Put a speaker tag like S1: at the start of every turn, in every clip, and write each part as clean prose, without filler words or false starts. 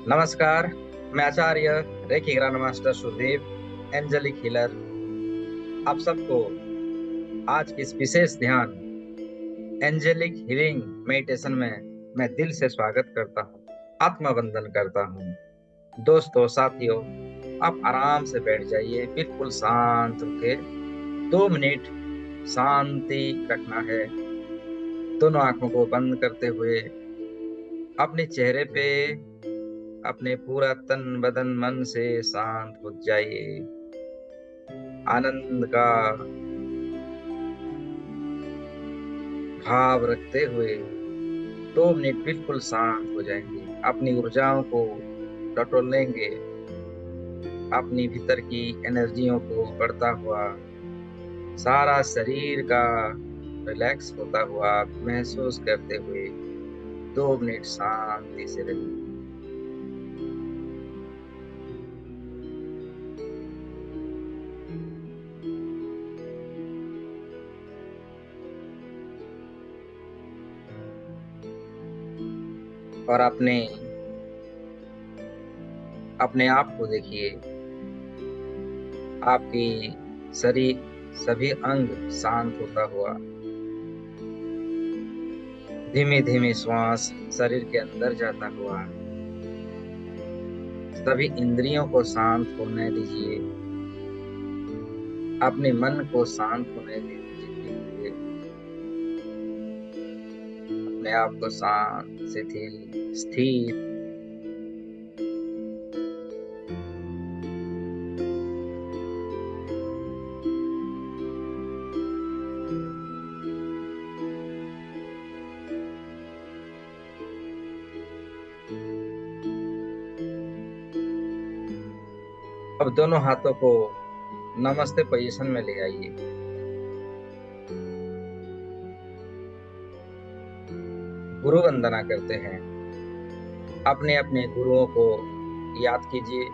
S1: नमस्कार। मैं आचार्य reiki grand master Sudev, angelic healer, आप सबको आज के इस विशेष ध्यान एंजेलिक हीलिंग मेडिटेशन में मैं दिल से स्वागत करता हूँ, आत्मवंदन करता हूँ। दोस्तों, साथियों, आप आराम से बैठ जाइए, बिल्कुल शांत होके 2 मिनट शांति रखना है। दोनों आंखों को बंद करते हुए अपने चेहरे पे अपने पूरा तन बदन मन से शांत हो जाइए। आनंद का भाव रखते हुए 2 मिनट बिल्कुल शांत हो जाएंगे। अपनी ऊर्जाओं को टटोलेंगे, अपनी भीतर की एनर्जियों को बढ़ता हुआ, सारा शरीर का रिलैक्स होता हुआ महसूस करते हुए 2 मिनट शांति से रहिए। और अपने आप को देखिए, आपकी शरीर सभी अंग शांत होता हुआ, धीमी धीमी श्वास शरीर के अंदर जाता हुआ, सभी इंद्रियों को शांत होने दीजिए, अपने मन को शांत होने दीजिए, अपने आप को शांत स्थिर अब दोनों हाथों को नमस्ते पोजीशन में ले आइए। गुरु वंदना करते हैं। अपने अपने गुरुओं को याद कीजिए।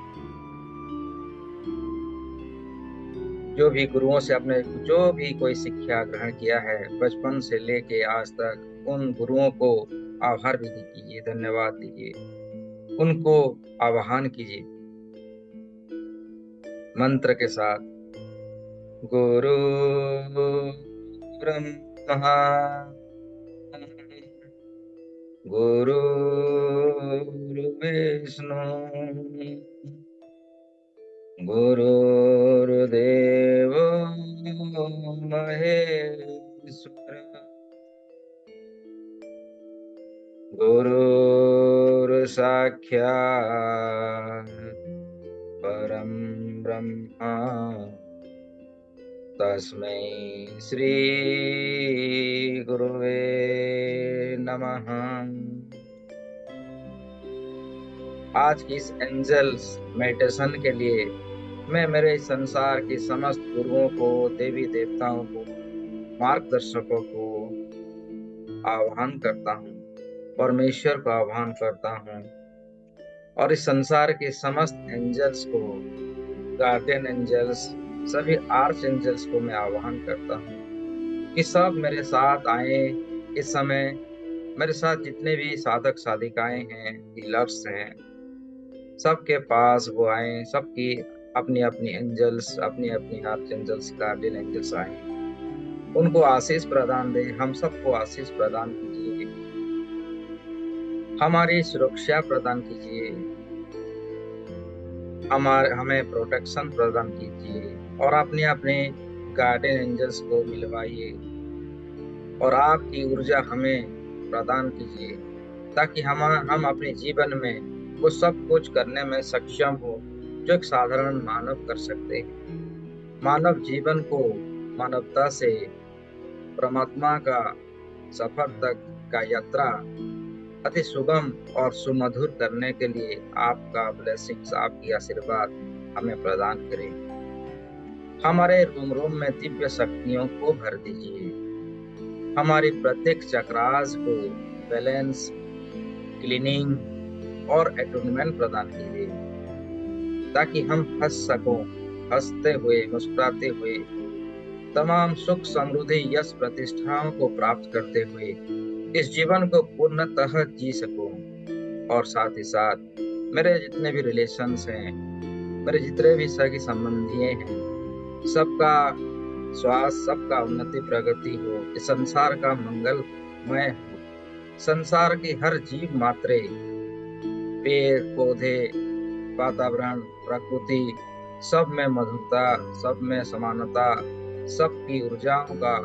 S1: जो भी गुरुओं से आपने जो भी कोई शिक्षा ग्रहण किया है बचपन से लेके आज तक, उन गुरुओं को आभार विधि कीजिए, धन्यवाद दीजिए, उनको आवाहन कीजिए मंत्र के साथ। गुरु ब्रह्मा, गुरु विष्णु, गुरुर्देव महेश्वर, गुरुर्साक्षात् परम ब्रह्मा, तस्मै श्री गुरुवे नमः। आज की इस एंजल्स मेडिटेशन के लिए मैं मेरे इस संसार के समस्त गुरुओं को, देवी देवताओं को, मार्गदर्शकों को आह्वान करता हूँ, परमेश्वर को आह्वान करता हूँ, और इस संसार के समस्त एंजल्स को, गार्डियन एंजल्स, सभी आर्च एंजल्स को मैं आह्वान करता हूँ कि सब मेरे साथ आए। इस समय मेरे साथ जितने भी साधक साधिकाएं हैं, हीलर्स हैं, सबके पास वो आए, सबकी अपनी अपनी एंजल्स, अपनी अपनी आर्च एंजल्स, गार्डियन एंजल्स आए, उनको आशीष प्रदान दे। हम सबको आशीष प्रदान कीजिए, हमारी सुरक्षा प्रदान कीजिए, हमें प्रोटेक्शन प्रदान कीजिए, और अपने अपने गार्डियन एंजल्स को मिलवाइए और आपकी ऊर्जा हमें प्रदान कीजिए, ताकि हम अपने जीवन में वो सब कुछ करने में सक्षम हो जो एक साधारण मानव कर सकते हैं। मानव जीवन को मानवता से परमात्मा का सफर तक का यात्रा अति सुगम और सुमधुर करने के लिए आपका ब्लेसिंग्स, आपकी आशीर्वाद हमें प्रदान करें। हमारे रूम रूम में दिव्य शक्तियों को भर दीजिए। हमारी प्रत्येक चक्रास को बैलेंस, क्लीनिंग और एटोनमेंट प्रदान कीजिए, ताकि हम हंस सको, हंसते हुए, मुस्कुराते हुए, तमाम सुख समृद्धि यश प्रतिष्ठाओं को प्राप्त करते हुए इस जीवन को पूर्णतः जी सकूं, और साथ ही साथ मेरे जितने भी रिलेशंस हैं, मेरे जितने भी सगी संबंधी हैं, सबका स्वास्थ्य, सबका उन्नति प्रगति हो, इस संसार का मंगलमय हो। संसार की हर जीव मात्रे, पेड़ पौधे, वातावरण, प्रकृति, सब में मधुरता, सब में समानता, सबकी ऊर्जाओं का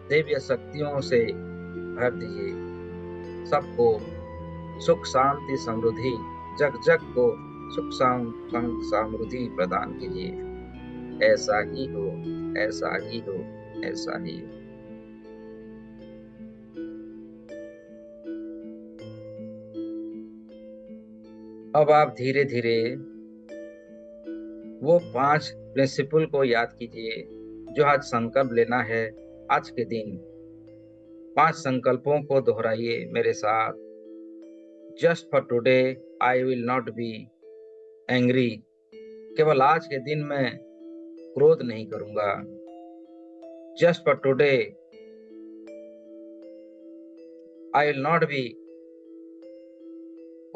S1: दिव्य शक्तियों से भर दीजिए। सबको सुख शांति समृद्धि, जग जग को सुख शांति समृद्धि प्रदान कीजिए। ऐसा ही हो, ऐसा ही हो, ऐसा ही हो। अब आप धीरे धीरे वो 5 प्रिंसिपल को याद कीजिए जो आज संकल्प लेना है। आज के दिन 5 संकल्पों को दोहराइए मेरे साथ। Just for today I will not be angry. केवल आज के दिन मैं क्रोध नहीं करूंगा। Just for today I will not be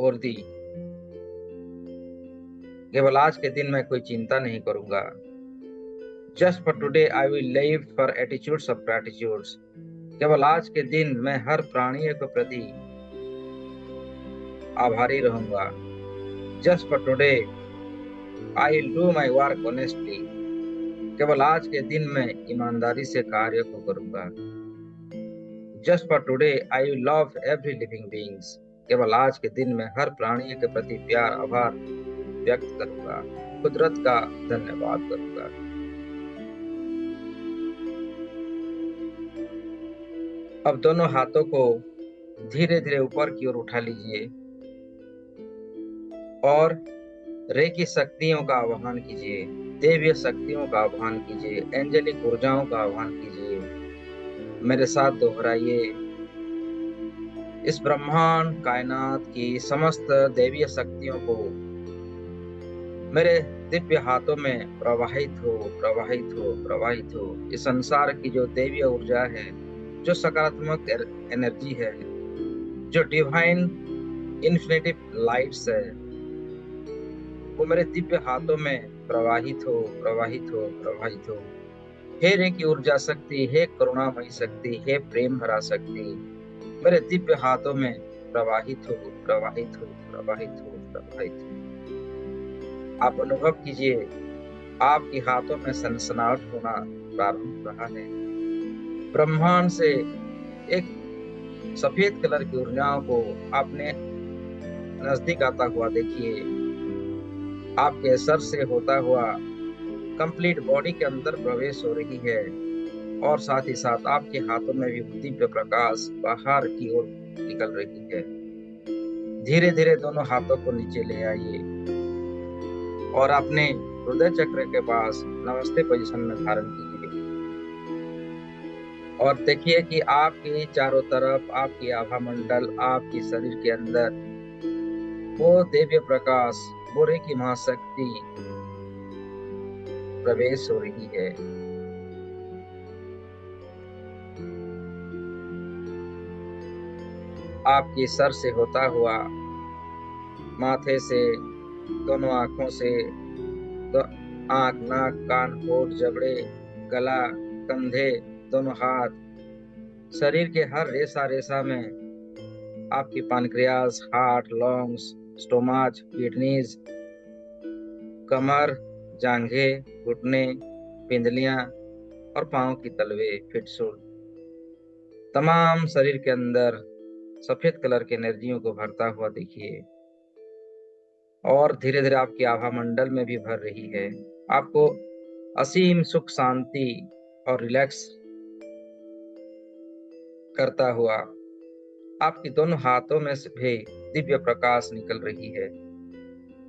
S1: worthy. केवल आज के दिन मैं कोई चिंता नहीं करूंगा। Just for today I will live for attitudes of gratitudes. केवल आज के दिन मैं हर प्राणी के प्रति आभारी रहूंगा। Just for today I will do my work honestly. केवल आज के दिन मैं ईमानदारी से कार्य को करूंगा। Just for today I will love every living beings. केवल आज के दिन मैं हर प्राणी के प्रति प्यार, आभार व्यक्त करूंगा, कुदरत का धन्यवाद करूंगा। अब दोनों हाथों को धीरे धीरे ऊपर की ओर उठा लीजिए और रेकी शक्तियों का आह्वान कीजिए, देवीय शक्तियों का आह्वान कीजिए, एंजेलिक ऊर्जाओं का आह्वान कीजिए। मेरे साथ दोहराइए। इस ब्रह्मांड कायनात की समस्त देवीय शक्तियों को मेरे दिव्य हाथों में प्रवाहित हो, प्रवाहित हो, प्रवाहित हो। इस संसार की जो देवीय ऊर्जा है, जो सकारात्मक एनर्जी है, जो डिवाइन इन्फिनिटी लाइट्स है, वो मेरे दिव्य हाथों में प्रवाहित हो, प्रवाहित हो, प्रवाहित हो। हे रेकी ऊर्जा शक्ति, हे करुणामयी शक्ति, हे प्रेम भरा शक्ति, मेरे दिव्य हाथों में प्रवाहित हो, प्रवाहित हो, प्रवाहित हो, प्रवाहित हो। आप अनुभव कीजिए, आपके हाथों में सनसनाहट होना प्रारंभ रहा है। ब्रह्मांड से एक सफेद कलर की ऊर्जाओं को आपने नजदीक आता हुआ देखिए। आपके सर से होता हुआ कंप्लीट बॉडी के अंदर प्रवेश हो रही है और साथ ही साथ आपके हाथों में भी दिव्य प्रकाश बाहर की ओर निकल रही है। धीरे धीरे दोनों हाथों को नीचे ले आइए और अपने हृदय चक्र के पास नमस्ते पोजीशन में धारण कीजिए और देखिए कि आपके चारों तरफ, आपकी आभा मंडल, आपके शरीर के अंदर वो दिव्य प्रकाश, वो रेकी महाशक्ति प्रवेश हो रही है। आपके सर से होता हुआ माथे से, दोनों आंखों से, आंख, नाक, कान, होठ, जबड़े, गला, कंधे, दोनों हाथ, शरीर के हर रेशा रेशा में आपकी पानक्रियास, हार्ट, लंग्स, स्टोमाच, किडनीज, कमर, जांघे, घुटने, पिंडलियां और पांव की तलवे, फिटसूल, तमाम शरीर के अंदर सफेद कलर की एनर्जियों को भरता हुआ देखिए और धीरे धीरे आपकी आभा मंडल में भी भर रही है। आपको असीम सुख, शांति और रिलैक्स करता हुआ आपकी दोनों हाथों में से भी दिव्य प्रकाश निकल रही है।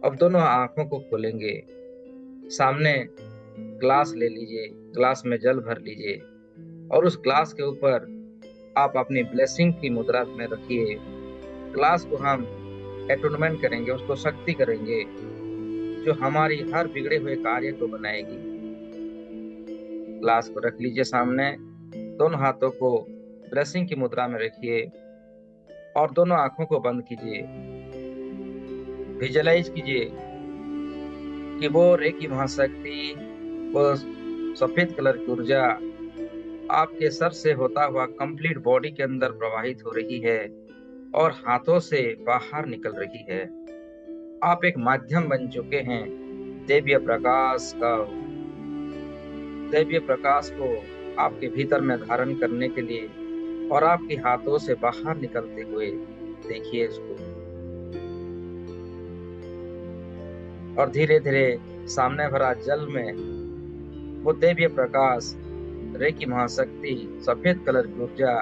S1: अब दोनों आंखों को खोलेंगे। सामने ग्लास ले लीजिए, ग्लास में जल भर लीजिए और उस ग्लास के ऊपर आप अपनी ब्लेसिंग की मुद्रा में रखिए। ग्लास को हम एटोनमेंट करेंगे, उसको शक्ति करेंगे जो हमारी हर बिगड़े हुए कार्य को बनाएगी। ग्लास को रख लीजिए सामने, दोनों हाथों को ब्लेसिंग की मुद्रा में रखिए और दोनों आंखों को बंद कीजिए विजुलाइज कीजिए कि वो रेकी महाशक्ति, वो सफेद कलर की ऊर्जा आपके सर से होता हुआ कंप्लीट बॉडी के अंदर प्रवाहित हो रही है और हाथों से बाहर निकल रही है। आप एक माध्यम बन चुके हैं दैवीय प्रकाश का, दैवीय प्रकाश को आपके भीतर में धारण करने के लिए, और आपके हाथों से बाहर निकलते हुए देखिए इसको। और धीरे धीरे सामने भरा जल में वो दैवीय प्रकाश, रेकी महाशक्ति, सफेद कलर की ऊर्जा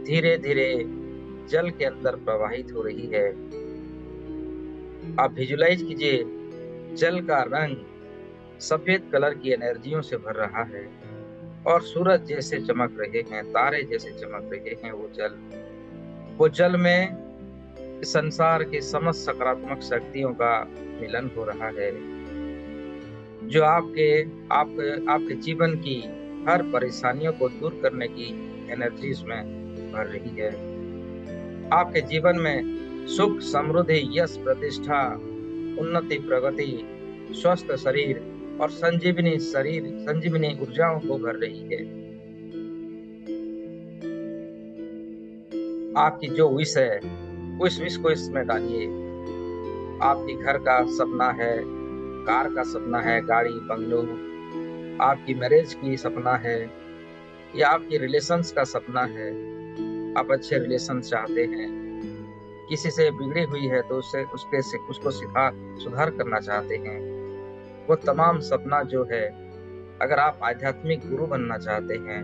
S1: धीरे धीरे जल के अंदर प्रवाहित हो रही है। आप विजुलाइज कीजिए, जल का रंग सफेद कलर की एनर्जियों से भर रहा है और सूरज जैसे चमक रहे हैं, तारे जैसे चमक रहे हैं वो जल में संसार के समस्त सकारात्मक शक्तियों का मिलन हो रहा है, जो आपके जीवन की हर परेशानियों को दूर करने की एनर्जी इसमें भर रही है। आपके जीवन में सुख, समृद्धि, यश, प्रतिष्ठा, उन्नति, प्रगति, स्वस्थ शरीर और संजीवनी ऊर्जाओं को भर रही है। आपकी जो विश है उस विश को इसमें डालिए। आपकी घर का सपना है, कार का सपना है, गाड़ी बंगलो, आपकी मैरिज की सपना है या आपकी रिलेशंस का सपना है, आप अच्छे रिलेशन चाहते हैं, किसी से बिगड़ी हुई है तो उसको सुधार करना चाहते हैं, वो तमाम सपना जो है, अगर आप आध्यात्मिक गुरु बनना चाहते हैं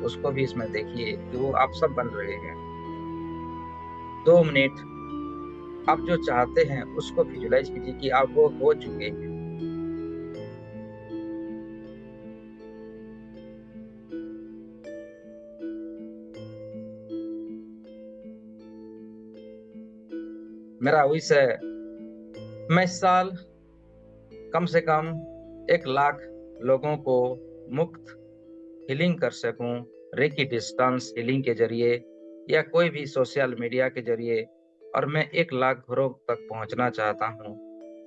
S1: उसको भी इसमें देखिए कि वो आप सब बन रहे हैं। 2 मिनट आप जो चाहते हैं उसको विजुलाइज कीजिए कि आप वो हो चुके हैं। मेरा विश है मैं इस साल कम से कम 1 लाख लोगों को मुफ्त हीलिंग कर सकूं, रेकी डिस्टेंस हीलिंग के जरिए या कोई भी सोशल मीडिया के जरिए, और मैं 1 लाख घरों तक पहुंचना चाहता हूं।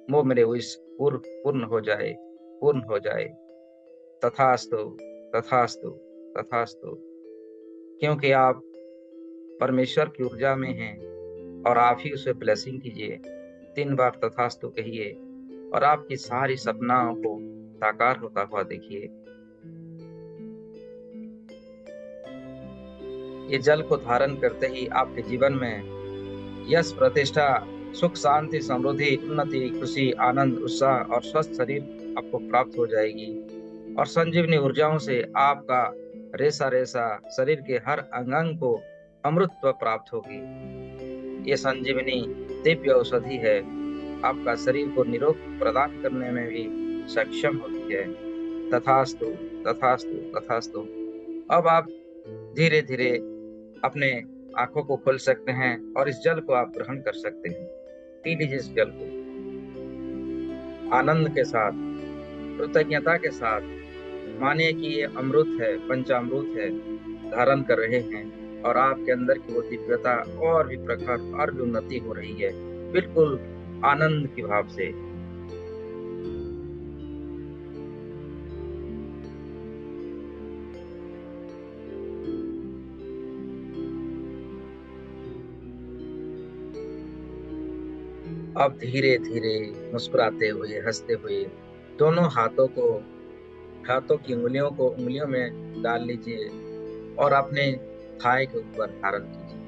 S1: वो मेरे विश पूर्ण हो जाए, पूर्ण हो जाए। तथास्तु, तथास्तु, तथास्तु। क्योंकि आप परमेश्वर की ऊर्जा में हैं और आप ही उसे ब्लेसिंग कीजिए। 3 बार तथास्तु कहिए और आपकी सारी सपनाओं को साकार होता हुआ देखिए। ये जल को धारण करते ही आपके जीवन में यश, प्रतिष्ठा, सुख, शांति, समृद्धि, उन्नति, खुशी, आनंद, उत्साह और स्वस्थ शरीर आपको प्राप्त हो जाएगी और संजीवनी ऊर्जाओं से आपका रेसा रेसा शरीर के हर अंग को अमृतत्व प्राप्त होगी। ये संजीवनी दिव्य औषधि है, आपका शरीर को निरोग प्रदान करने में भी सक्षम होती है। तथास्तु, तथास्तु, तथास्तु। अब आप धीरे धीरे अपने आंखों को खोल सकते हैं और इस जल को आप ग्रहण कर सकते हैं। पी लीजिए इस जल को आनंद के साथ, कृतज्ञता के साथ। मानिए कि ये अमृत है, पंचामृत है, धारण कर रहे हैं और आपके अंदर की वो दिव्यता और भी प्रखर और भी उन्नति हो रही है, बिल्कुल आनंद की भाव से। अब धीरे धीरे मुस्कुराते हुए, हंसते हुए दोनों हाथों की उंगलियों में डाल लीजिए और अपने थाई के ऊपर धारण कीजिए।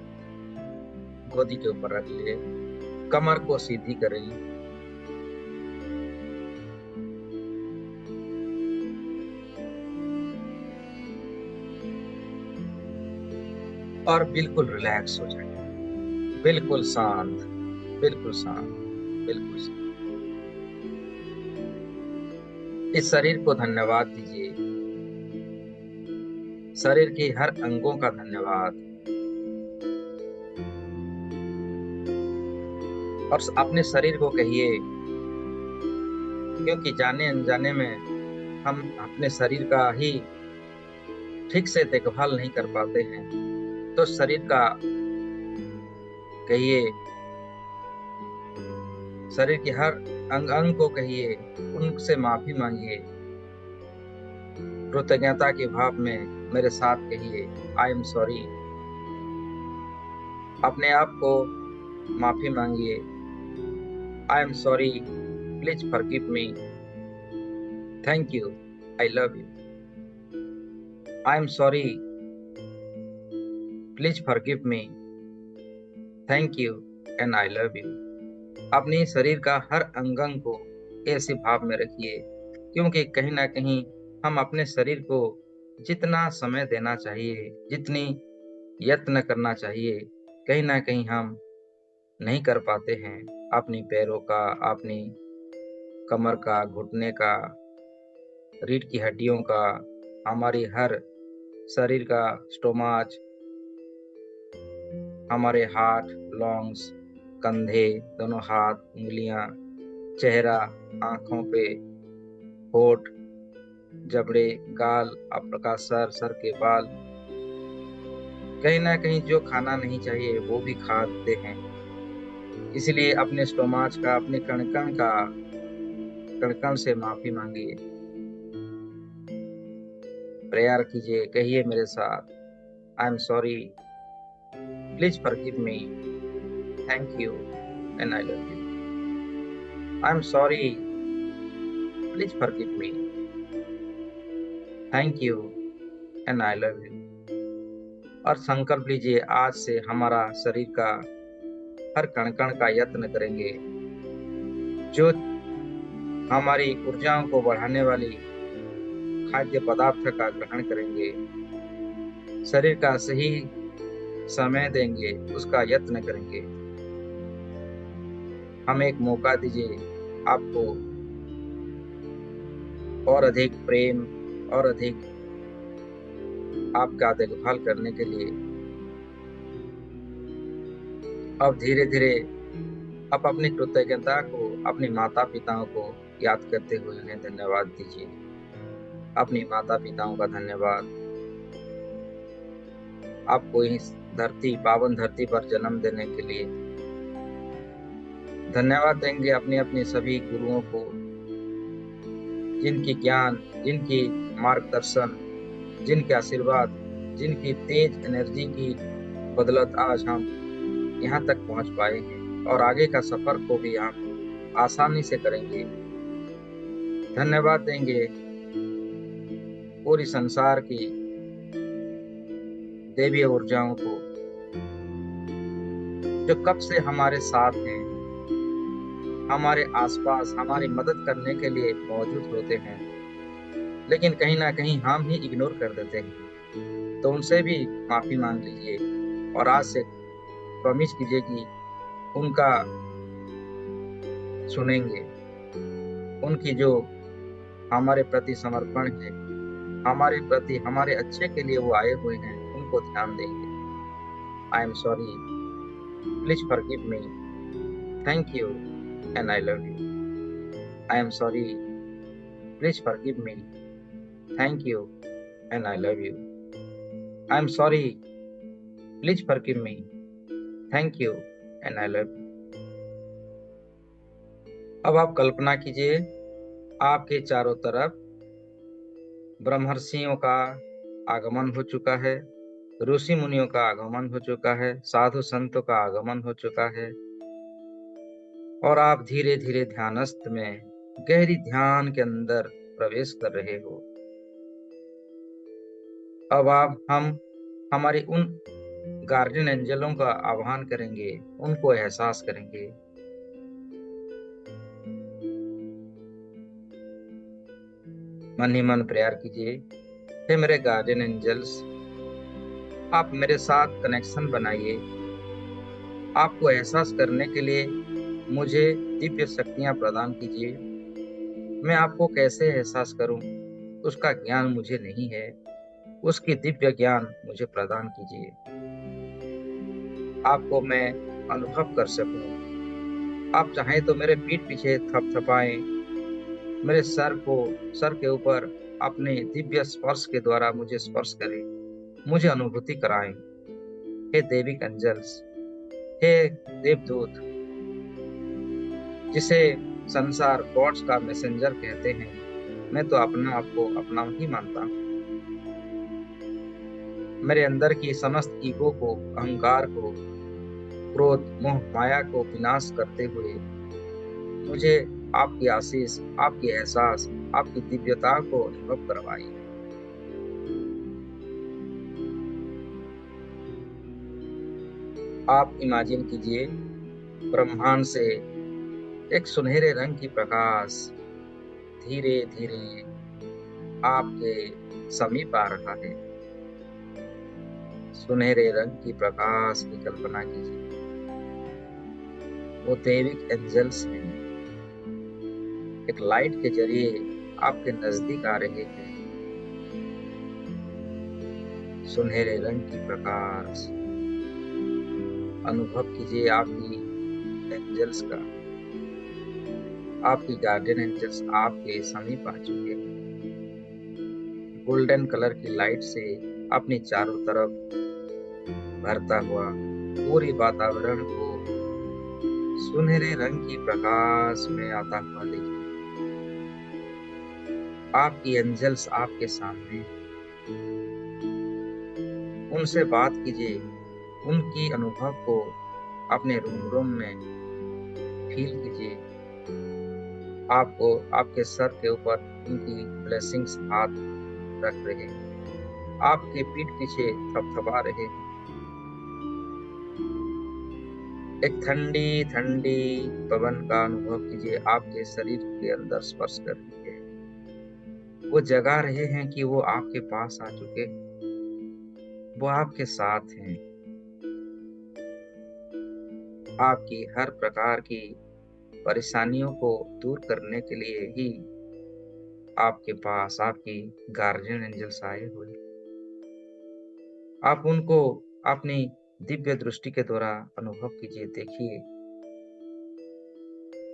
S1: गोदी के ऊपर रख लीजिए, कमर को सीधी करें और बिल्कुल रिलैक्स हो जाए, बिल्कुल शांत, बिल्कुल शांत, बिल्कुल शांत। इस शरीर को धन्यवाद दीजिए, शरीर के हर अंगों का धन्यवाद, और अपने शरीर को कहिए, क्योंकि जाने अनजाने में हम अपने शरीर का ही ठीक से देखभाल नहीं कर पाते हैं। तो शरीर का कहिए शरीर की हर अंग अंग को कहिए, उनसे माफी मांगिए। कृतज्ञता के भाव में मेरे साथ कहिए, आई एम सॉरी। अपने आप को माफी मांगिए, I am sorry, please forgive me, thank you, I love you. I am sorry, please forgive me, thank you and I love you. अपने शरीर का हर अंग अंग को ऐसे भाव में रखिए, क्योंकि कहीं ना कहीं हम अपने शरीर को जितना समय देना चाहिए, जितनी यत्न करना चाहिए, कहीं ना कहीं हम नहीं कर पाते हैं। अपनी पैरों का, अपनी कमर का, घुटने का, रीढ़ की हड्डियों का, हमारी हर शरीर का, स्टोमाच, हमारे हाथ, लॉन्ग्स, कंधे, दोनों हाथ, उंगलियां, चेहरा, आंखों पे, होठ, जबड़े, गाल, आपका सर, सर के बाल, कहीं ना कहीं जो खाना नहीं चाहिए वो भी खाते हैं। इसलिए अपने स्टोमाच का, अपने कणकण का, कणकण से माफी मांगिए, प्रेयर कीजिए, कहिए मेरे साथ, आई am sorry, please forgive me, thank you and I love you. I am sorry, please forgive me, thank you and I love you. और संकल्प लीजिए, आज से हमारा शरीर का हर कण कण का यत्न करेंगे, जो हमारी ऊर्जाओं को बढ़ाने वाली खाद्य पदार्थ का ग्रहण करेंगे, शरीर का सही समय देंगे, उसका यत्न करेंगे। हम एक मौका दीजिए आपको और अधिक प्रेम और अधिक आपका देखभाल करने के लिए। अब धीरे धीरे आप अपनी कृतज्ञता को अपने माता पिताओं को याद करते हुए उन्हें धन्यवाद दीजिए। अपनी माता पिताओं का धन्यवाद, आपको इस धरती, पावन धरती पर जन्म देने के लिए। धन्यवाद देंगे अपने अपने सभी गुरुओं को, जिनकी ज्ञान, जिनकी मार्गदर्शन, जिनके आशीर्वाद, जिनकी तेज एनर्जी की बदौलत आज हम यहाँ तक पहुँच पाए हैं, और आगे का सफर को भी हम आसानी से करेंगे। धन्यवाद देंगे पूरी संसार की देवी ऊर्जाओं को, जो कब से हमारे साथ हैं, हमारे आसपास हमारी मदद करने के लिए मौजूद होते हैं, लेकिन कहीं ना कहीं हम ही इग्नोर कर देते हैं। तो उनसे भी माफी मांग लीजिए, और आज से प्रॉमिस कीजिए कि उनका सुनेंगे। उनकी जो हमारे प्रति समर्पण है, हमारे प्रति, हमारे अच्छे के लिए वो आए हुए हैं, उनको ध्यान देंगे। आई am sorry, please forgive me, thank you and I love you. I am sorry, please forgive me, thank you and I love you. I am sorry, please forgive me, thank you and I love you. अब आप कल्पना कीजिए, आपके चारों तरफ ब्रह्मर्षियों का आगमन हो चुका है, ऋषि मुनियों का आगमन हो चुका है, साधु संतों का आगमन हो चुका है, और आप धीरे धीरे ध्यानस्थ में गहरी ध्यान के अंदर प्रवेश कर रहे हो। अब हम हमारी उन गार्डियन एंजलों का आह्वान करेंगे, उनको एहसास करेंगे। मन ही मन प्रेयर कीजिए, हे मेरे गार्डियन एंजल्स, आप मेरे साथ कनेक्शन बनाइए। आपको एहसास करने के लिए मुझे दिव्य शक्तियां प्रदान कीजिए। मैं आपको कैसे एहसास करूं, उसका ज्ञान मुझे नहीं है, उसकी दिव्य ज्ञान मुझे प्रदान कीजिए। आपको मैं अनुभव कर सकूं। आप चाहें तो मेरे पीठ पीछे थपथपाएं, मेरे सर के ऊपर अपने दिव्य स्पर्श के द्वारा मुझे स्पर्श करें, मुझे अनुभूति कराएं। हे देविक एंजल्स, हे देवदूत, जिसे संसार गॉड्स का मैसेंजर कहते हैं, मैं तो अपना आप को अपना ही मानता हूँ। मेरे अंदर की समस्त ईगो को, अहंकार को, क्रोध, मोह, माया को विनाश करते हुए मुझे आपकी आशीष, आपकी एहसास, आपकी दिव्यता को अनुभव करवाई। आप इमेजिन कीजिए, ब्रह्मांड से एक सुनहरे रंग की प्रकाश धीरे धीरे आपके समीप आ रहा है। सुनहरे रंग की प्रकाश की कल्पना कीजिए। वो दैविक एंजल्स हैं, एक लाइट के जरिए आपके नजदीक आ रहे हैं। सुनहरे रंग की प्रकाश अनुभव कीजिए आपकी एंजल्स का। आपकी गार्डियन एंजल्स आपके समीप आ चुके हैं। गोल्डन कलर की लाइट से अपनी चारों तरफ भरता हुआ पूरी वातावरण को सुनहरे रंग की प्रकाश में आता हुआ देखिए। आपकी एंजल्स आपके सामने, उनसे बात कीजिए। उनकी अनुभव को अपने रूम रूम में फील कीजिए। आपको आपके सर के ऊपर उनकी ब्लेसिंग्स हाथ रख रहे हैं, आपके पीठ पीछे थपथपा रहे हैं। एक ठंडी ठंडी पवन का अनुभव कीजिए, आपके शरीर के अंदर स्पर्श कर रही है। वो जगा रहे हैं कि वो आपके पास आ चुके हैं, वो आपके साथ हैं। आपकी हर प्रकार की परेशानियों को दूर करने के लिए ही आपके पास आपकी गार्जियन एंजल्स आए हुए। आप उनको अपनी दिव्य दृष्टि के द्वारा अनुभव कीजिए। देखिए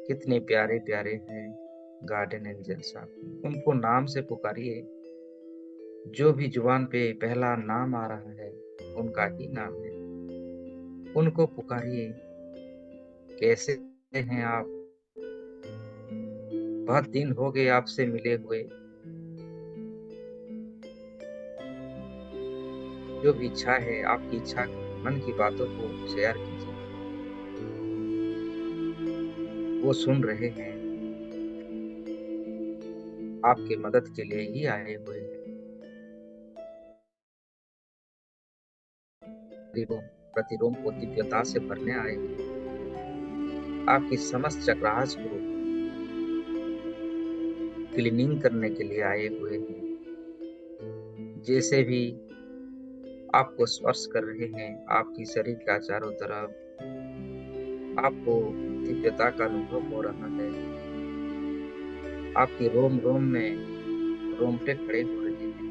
S1: कितने प्यारे प्यारे हैं गार्डन एंजल्स। आप उनको नाम से पुकारिए। जो भी जुबान पे पहला नाम आ रहा है उनका ही नाम है। उनको पुकारिए। कैसे हैं आप? बहुत दिन हो गए आपसे मिले हुए। जो भी इच्छा है, आपकी इच्छा, मन की बातों को शेयर कीजिए। वो सुन रहे हैं, आपके मदद के लिए ही आए हुए हैं। प्रतिरोम प्रतिरोम को दिव्यता से भरने आए हैं। आपकी समस्त चक्रास को क्लीनिंग करने के लिए आए हुए हैं। जैसे भी आपको स्पर्श कर रहे हैं, आपकी शरीर का चारों तरफ आपको दिव्यता का अनुभव हो रहा है। आपकी रोम रोम में रोमटे खड़े हो रहे हैं।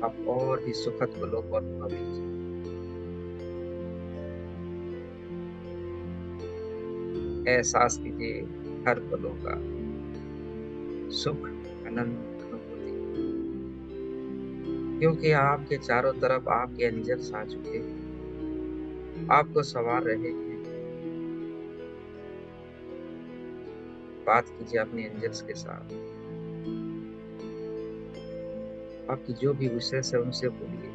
S1: आप और भी सुखद पलों को अनुभव कीजिए। एहसास कीजिए हर पलों का सुख, आनंद, अनुभूति, क्योंकि आपके चारों तरफ आपके एंजल्स आ चुके हैं, आपको संवार रहे हैं। बात कीजिए अपने एंजल्स के साथ। आपकी जो भी विशेष है उनसे बोलिए।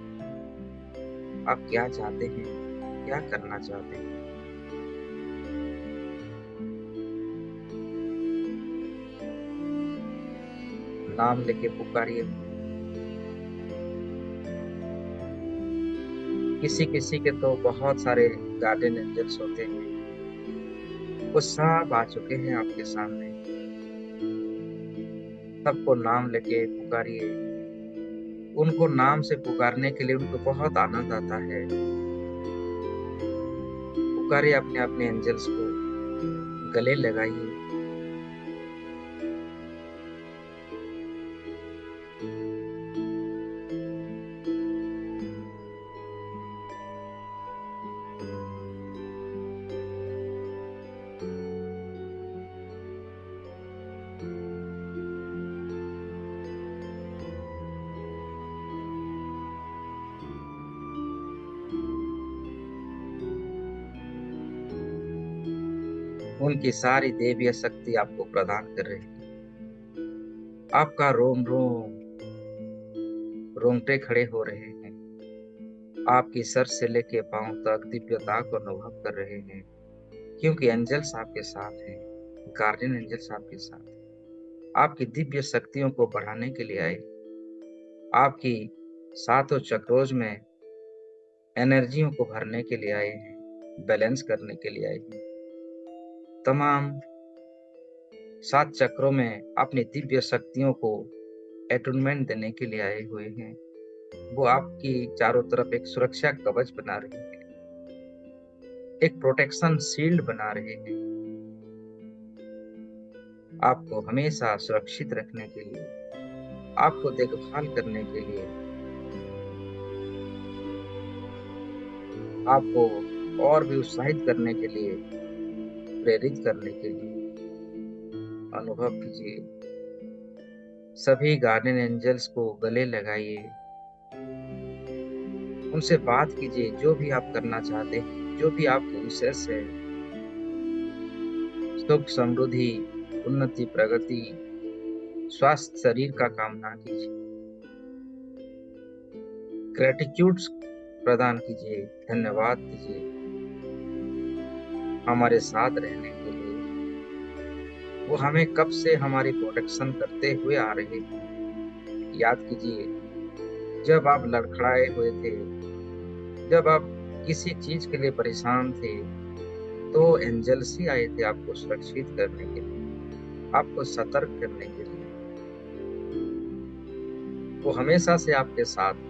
S1: आप क्या चाहते हैं, क्या करना चाहते हैं। नाम लेके पुकारिए। किसी किसी के तो बहुत सारे गार्डियन एंजल्स होते हैं। वो सब आ चुके हैं आपके सामने। सबको नाम लेके पुकारिए। उनको नाम से पुकारने के लिए उनको बहुत आनंद आता है। पुकारिए अपने अपने एंजल्स को, गले लगाइए। उनकी सारी दैवीय शक्ति आपको प्रदान कर रही है। आपका रोम रोम रोंगटे खड़े हो रहे हैं। आपकी सर से लेके पांव तक दिव्यता को अनुभव कर रहे हैं, क्योंकि एंजल्स आपके साथ हैं। गार्डियन एंजल्स आपके साथ हैं। आपकी दिव्य शक्तियों को बढ़ाने के लिए आए। आपकी सातों चक्रोज में एनर्जियों को भरने के लिए आए हैं, बैलेंस करने के लिए आए हैं। तमाम 7 चक्रों में अपनी दिव्य शक्तियों को एटूनमेंट देने के लिए आए हुए हैं। वो आपकी चारों तरफ एक सुरक्षा कवच बना रहे हैं, एक प्रोटेक्शन शील्ड बना रहे हैं, आपको हमेशा सुरक्षित रखने के लिए, आपको देखभाल करने के लिए, आपको और भी उत्साहित करने के लिए, प्रेरित करने के लिए। अनुभव कीजिए। सभी गार्डियन एंजल्स को गले लगाइए, उनसे बात कीजिए। जो भी आप करना चाहते हैं, जो भी आपके विशेष है, सुख समृद्धि, उन्नति, प्रगति, स्वास्थ्य शरीर का कामना कीजिए। ग्रेटिट्यूड प्रदान कीजिए, धन्यवाद दीजिए हमारे साथ रहने के लिए। वो हमें कब से हमारी प्रोटेक्शन करते हुए आ रहे हैं। याद कीजिए, जब आप लड़खड़ाए हुए थे, जब आप किसी चीज के लिए परेशान थे, तो एंजल्स ही आए थे आपको सुरक्षित करने के लिए, आपको सतर्क करने के लिए। वो हमेशा से आपके साथ हैं।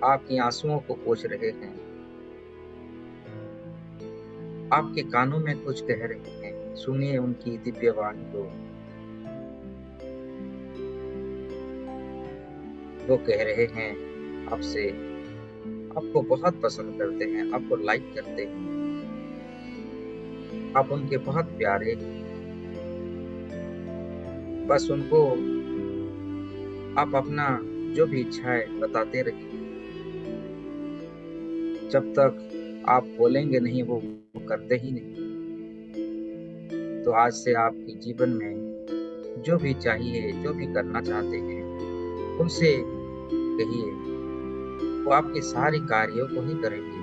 S1: आपकी आंसुओं को पोंछ रहे हैं, आपके कानों में कुछ कह रहे हैं। सुनिए उनकी दिव्य वाणी को। वो कह रहे हैं आपसे, आपको बहुत पसंद करते हैं, आपको लाइक करते हैं, आप उनके बहुत प्यारे हैं। बस उनको आप अपना जो भी इच्छा है बताते रहिए। जब तक आप बोलेंगे नहीं, वो करते ही नहीं। तो आज से आपके जीवन में जो भी चाहिए, जो भी करना चाहते हैं, उनसे कहिए। वो आपके सारे कार्यों को ही करेंगे।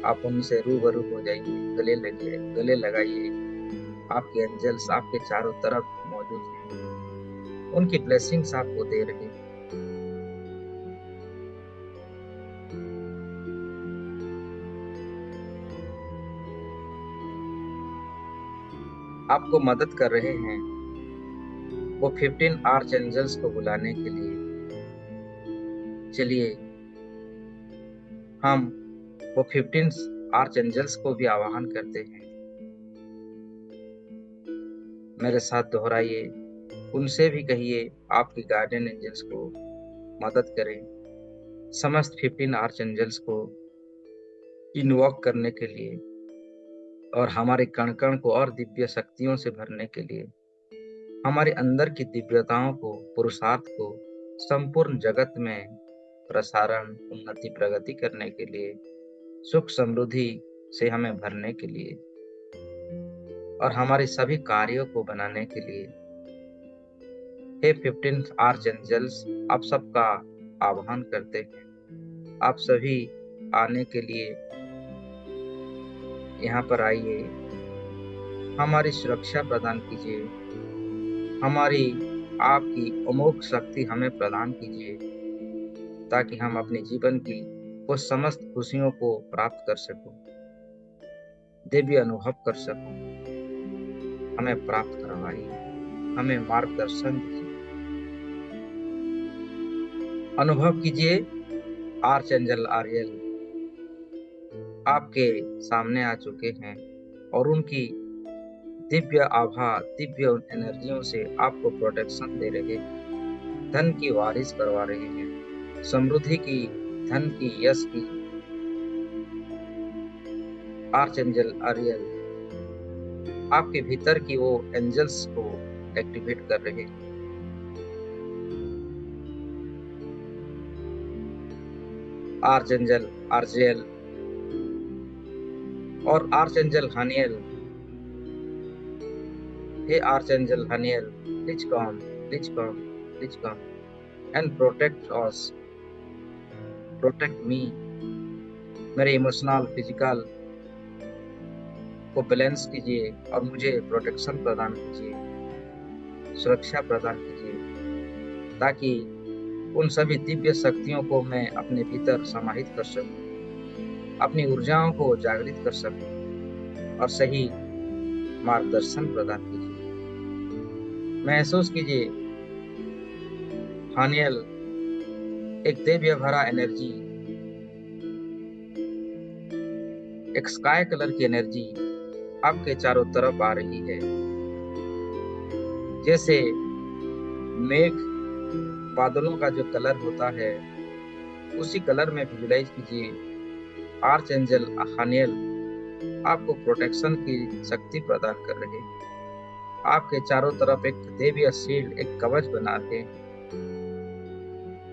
S1: आप उनसे रूबरू हो जाइए, गले लगिए, गले लगाइए। आपके एंजल्स आपके चारों तरफ मौजूद हैं, उनकी ब्लेसिंग्स आपको दे रहे हैं। आपको मदद कर रहे हैं। वो 15 आर्च एंजल्स को बुलाने के लिए। चलिए हम वो 15 आर्च एंजल्स को भी आवाहन करते हैं। मेरे साथ दोहराइए। उनसे भी कहिए आपकी गार्डियन एंजल्स को मदद करें, समस्त 15 आर्च एंजल्स को इन्वॉक करने के लिए और हमारे कण कण को और दिव्य शक्तियों से भरने के लिए, हमारे अंदर की दिव्यताओं को, पुरुषार्थ को संपूर्ण जगत में प्रसारण, उन्नति, प्रगति करने के लिए, सुख समृद्धि से हमें भरने के लिए और हमारे सभी कार्यों को बनाने के लिए। हे 15 आर्च एंजल्स, आप सबका आह्वान करते हैं। आप सभी आने के लिए यहाँ पर आइए। हमारी सुरक्षा प्रदान कीजिए, हमारी आपकी अमोघ शक्ति हमें प्रदान कीजिए, ताकि हम अपने जीवन की वो समस्त खुशियों को प्राप्त कर सकूं, दिव्य अनुभव कर सकूं। हमें प्राप्त करवाइए, हमें मार्गदर्शन दीजिए। अनुभव कीजिए, आर्च एंजल आरियल आपके सामने आ चुके हैं और उनकी दिव्य आभा, दिव्य एनर्जियों से आपको प्रोटेक्शन दे रहे हैं, धन की वारिस करवा रहे हैं, समृद्धि की, धन की, यश की। आर्च एंजल आरियल आपके भीतर की वो एंजल्स को एक्टिवेट कर रहे हैं। आर्चेंजल आर्जेल और आर्चेंजल हानियल। हे archangel Haniel, please come, please come and protect me. मेरे इमोशनल फिजिकल को बैलेंस कीजिए और मुझे प्रोटेक्शन प्रदान कीजिए, सुरक्षा प्रदान कीजिए, ताकि उन सभी दिव्य शक्तियों को मैं अपने भीतर समाहित कर सकूं, अपनी ऊर्जाओं को जागृत कर सकूं और सही मार्गदर्शन प्रदान कीजिए। महसूस कीजिए हानियल, एक दिव्य भरा एनर्जी, एक स्काई कलर की एनर्जी आपके चारों तरफ आ रही है। जैसे मेघ बादलों का जो कलर होता है, उसी कलर में विजुलाइज कीजिए आर्च एंजल हानियल आपको प्रोटेक्शन की शक्ति प्रदान कर रहे हैं। आपके चारों तरफ एक देवीय शील्ड, एक कवच बना रहे हैं।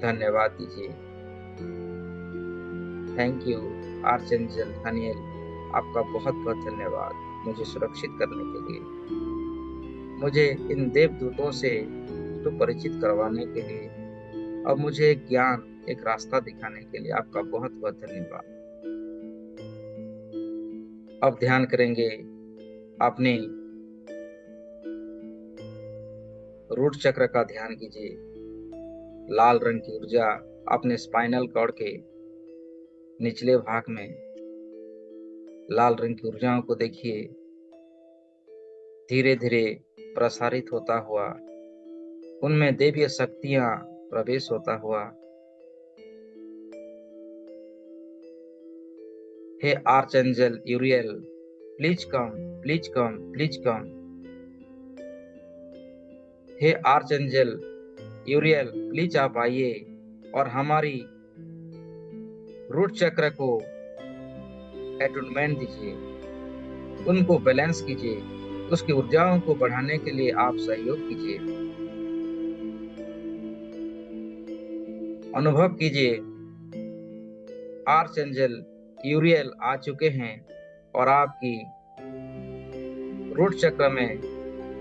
S1: धन्यवाद दीजिए। थैंक यू आर्च एंजल हानियल, आपका बहुत बहुत धन्यवाद मुझे सुरक्षित करने के लिए, मुझे इन देवदूतों से सुपरिचित करवाने के लिए और मुझे एक ज्ञान, एक रास्ता दिखाने के लिए आपका बहुत बहुत धन्यवाद। अब ध्यान करेंगे अपने रूट चक्र का। ध्यान कीजिए लाल रंग की ऊर्जा अपने स्पाइनल कॉर्ड के निचले भाग में, लाल रंग की ऊर्जाओं को देखिए धीरे धीरे प्रसारित होता हुआ, उनमें देवीय शक्तियां प्रवेश होता हुआ। हे archangel Uriel, please come, please come, please come. हे आर्चएंजल यूरियल, प्लीज आप आइए और हमारी रूट चक्र को एटूनमेंट दीजिए, उनको बैलेंस कीजिए, उसकी ऊर्जाओं को बढ़ाने के लिए आप सहयोग कीजिए। अनुभव कीजिए आर्चएंजल यूरियल आ चुके हैं और आपकी रूट चक्र में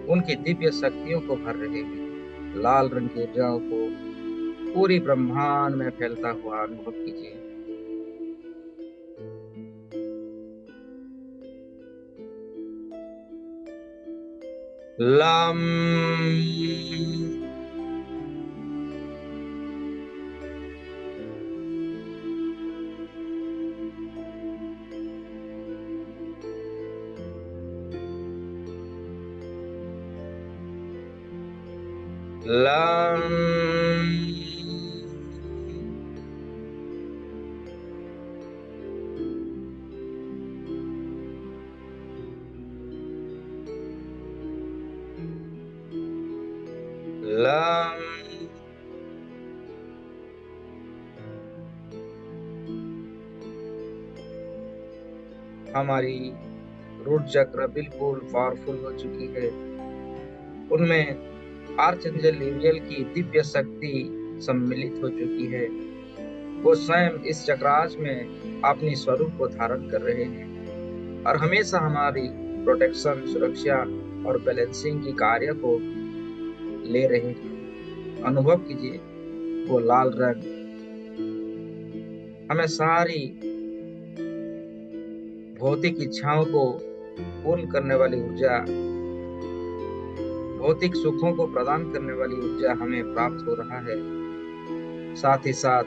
S1: उनकी दिव्य शक्तियों को भर रहे हैं। लाल रंग की ऊर्जाओं को पूरी ब्रह्मांड में फैलता हुआ अनुभव कीजिए। लम लम लम हमारी रूट चक्र बिल्कुल पावरफुल हो चुकी है। उनमें आर्चएंजल यूरियल की दिव्य शक्ति सम्मिलित हो चुकी है। वो स्वयं इस चक्रास में अपनी स्वरूप को धारण कर रहे हैं और हमेशा हमारी प्रोटेक्शन, सुरक्षा और बैलेंसिंग की कार्य को ले रहे हैं। अनुभव कीजिए वो लाल रंग हमें सारी भौतिक इच्छाओं को पूर्ण करने वाली ऊर्जा, भौतिक सुखों को प्रदान करने वाली ऊर्जा हमें प्राप्त हो रहा है। साथ ही साथ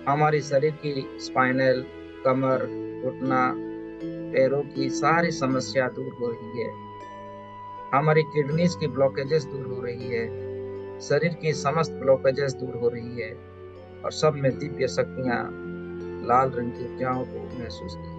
S1: हमारी शरीर की स्पाइनल, कमर, घुटना, पैरों की सारी समस्या दूर हो रही है। हमारी किडनीज की ब्लॉकेजेस दूर हो रही है, शरीर की समस्त ब्लॉकेजेस दूर हो रही है और सब में दिव्य शक्तियां, लाल रंग की ऊर्जाओं को महसूस कीजिए।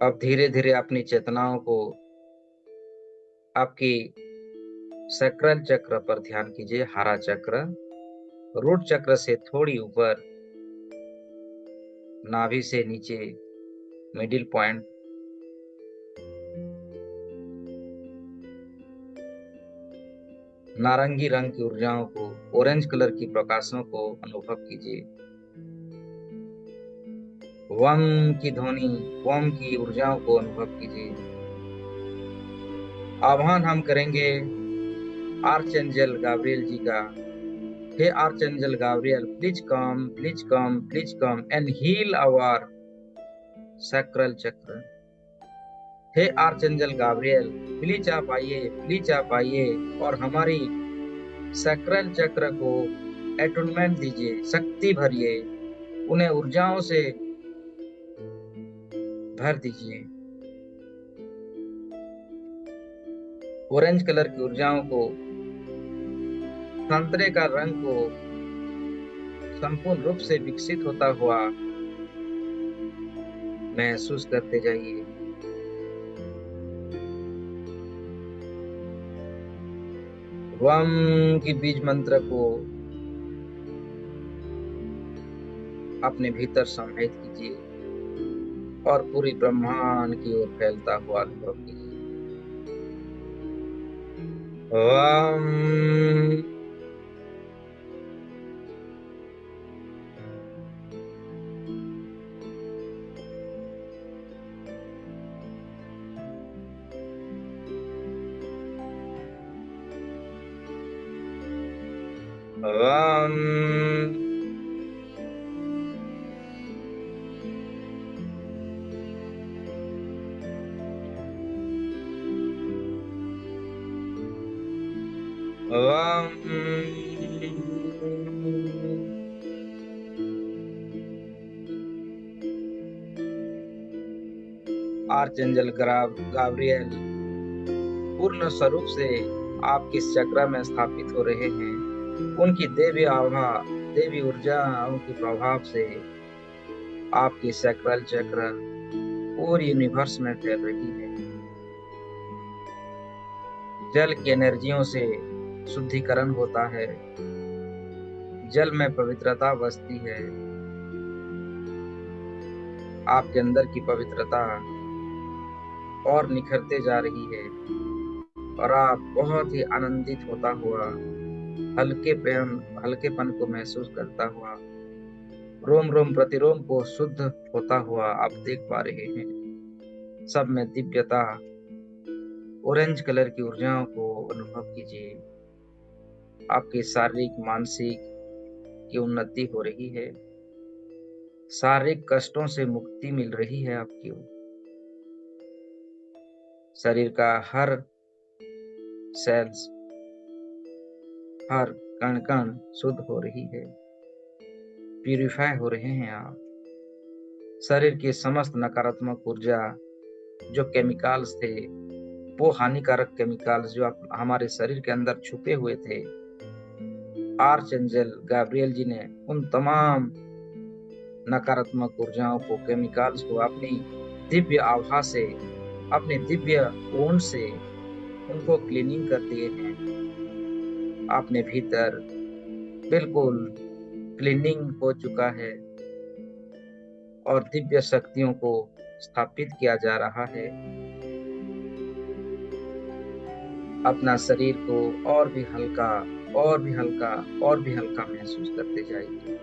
S1: अब धीरे धीरे अपनी चेतनाओं को आपकी सैक्रल चक्र पर ध्यान कीजिए, हरा चक्र, रूट चक्र से थोड़ी ऊपर, नाभि से नीचे, मिडिल पॉइंट। नारंगी रंग की ऊर्जाओं को, ऑरेंज कलर की प्रकाशों को अनुभव कीजिए। वम की ध्वनि, वम की ऊर्जाओं को अनुभव कीजिए। आह्वान हम करेंगे आर्चएंजल गैब्रियल जी का। हे archangel Gabriel, please come and heal our sacral chakra. हे आर्चएंजल गैब्रियल, प्लीज आप आइए और हमारी सैक्रल चक्र को एटोनमेंट दीजिए, शक्ति भरिए, उन्हें ऊर्जाओं से भर दीजिए। ऑरेंज कलर की ऊर्जाओं को, संतरे का रंग को संपूर्ण रूप से विकसित होता हुआ महसूस करते जाइए। वम की बीज मंत्र को अपने भीतर समाहित कीजिए और पूरी ब्रह्मांड की ओर फैलता हुआ अनुभव कीजिए। वम। वम। वम। आर्चएंजल गैब्रियल पूर्ण स्वरूप से आपके इस चक्र में स्थापित हो रहे हैं। उनकी देवी आभा, देवी ऊर्जाओं के प्रभाव से आपकी सैक्रल चक्र पूरी यूनिवर्स में फैल रही है। जल की एनर्जियों से शुद्धिकरण होता है, जल में पवित्रता बसती है। आपके अंदर की पवित्रता और निखरते जा रही है और आप बहुत ही आनंदित होता हुआ, हल्केपन को महसूस करता हुआ, रोम रोम प्रतिरोम को शुद्ध होता हुआ आप देख पा रहे हैं। सब में दिव्यता, ऑरेंज कलर की ऊर्जाओं को अनुभव कीजिए। आपकी शारीरिक मानसिक की उन्नति हो रही है, शारीरिक कष्टों से मुक्ति मिल रही है आपको। शरीर का हर सेल्स, हर कण कण शुद्ध हो रही है, प्यूरिफाई हो रहे हैं आप। शरीर की समस्त नकारात्मक ऊर्जा, जो केमिकल्स थे, वो हानिकारक केमिकल्स जो हमारे शरीर के अंदर छुपे हुए थे, आर्चएंजल गैब्रियल जी ने उन तमाम नकारात्मक ऊर्जाओं को, केमिकल्स को अपनी दिव्य आभा से, अपने दिव्य कोण से उनको क्लीनिंग कर दिए हैं। अपने भीतर बिल्कुल क्लीनिंग हो चुका है और दिव्य शक्तियों को स्थापित किया जा रहा है। अपना शरीर को और भी हल्का, और भी हल्का, और भी हल्का महसूस करते जाइए।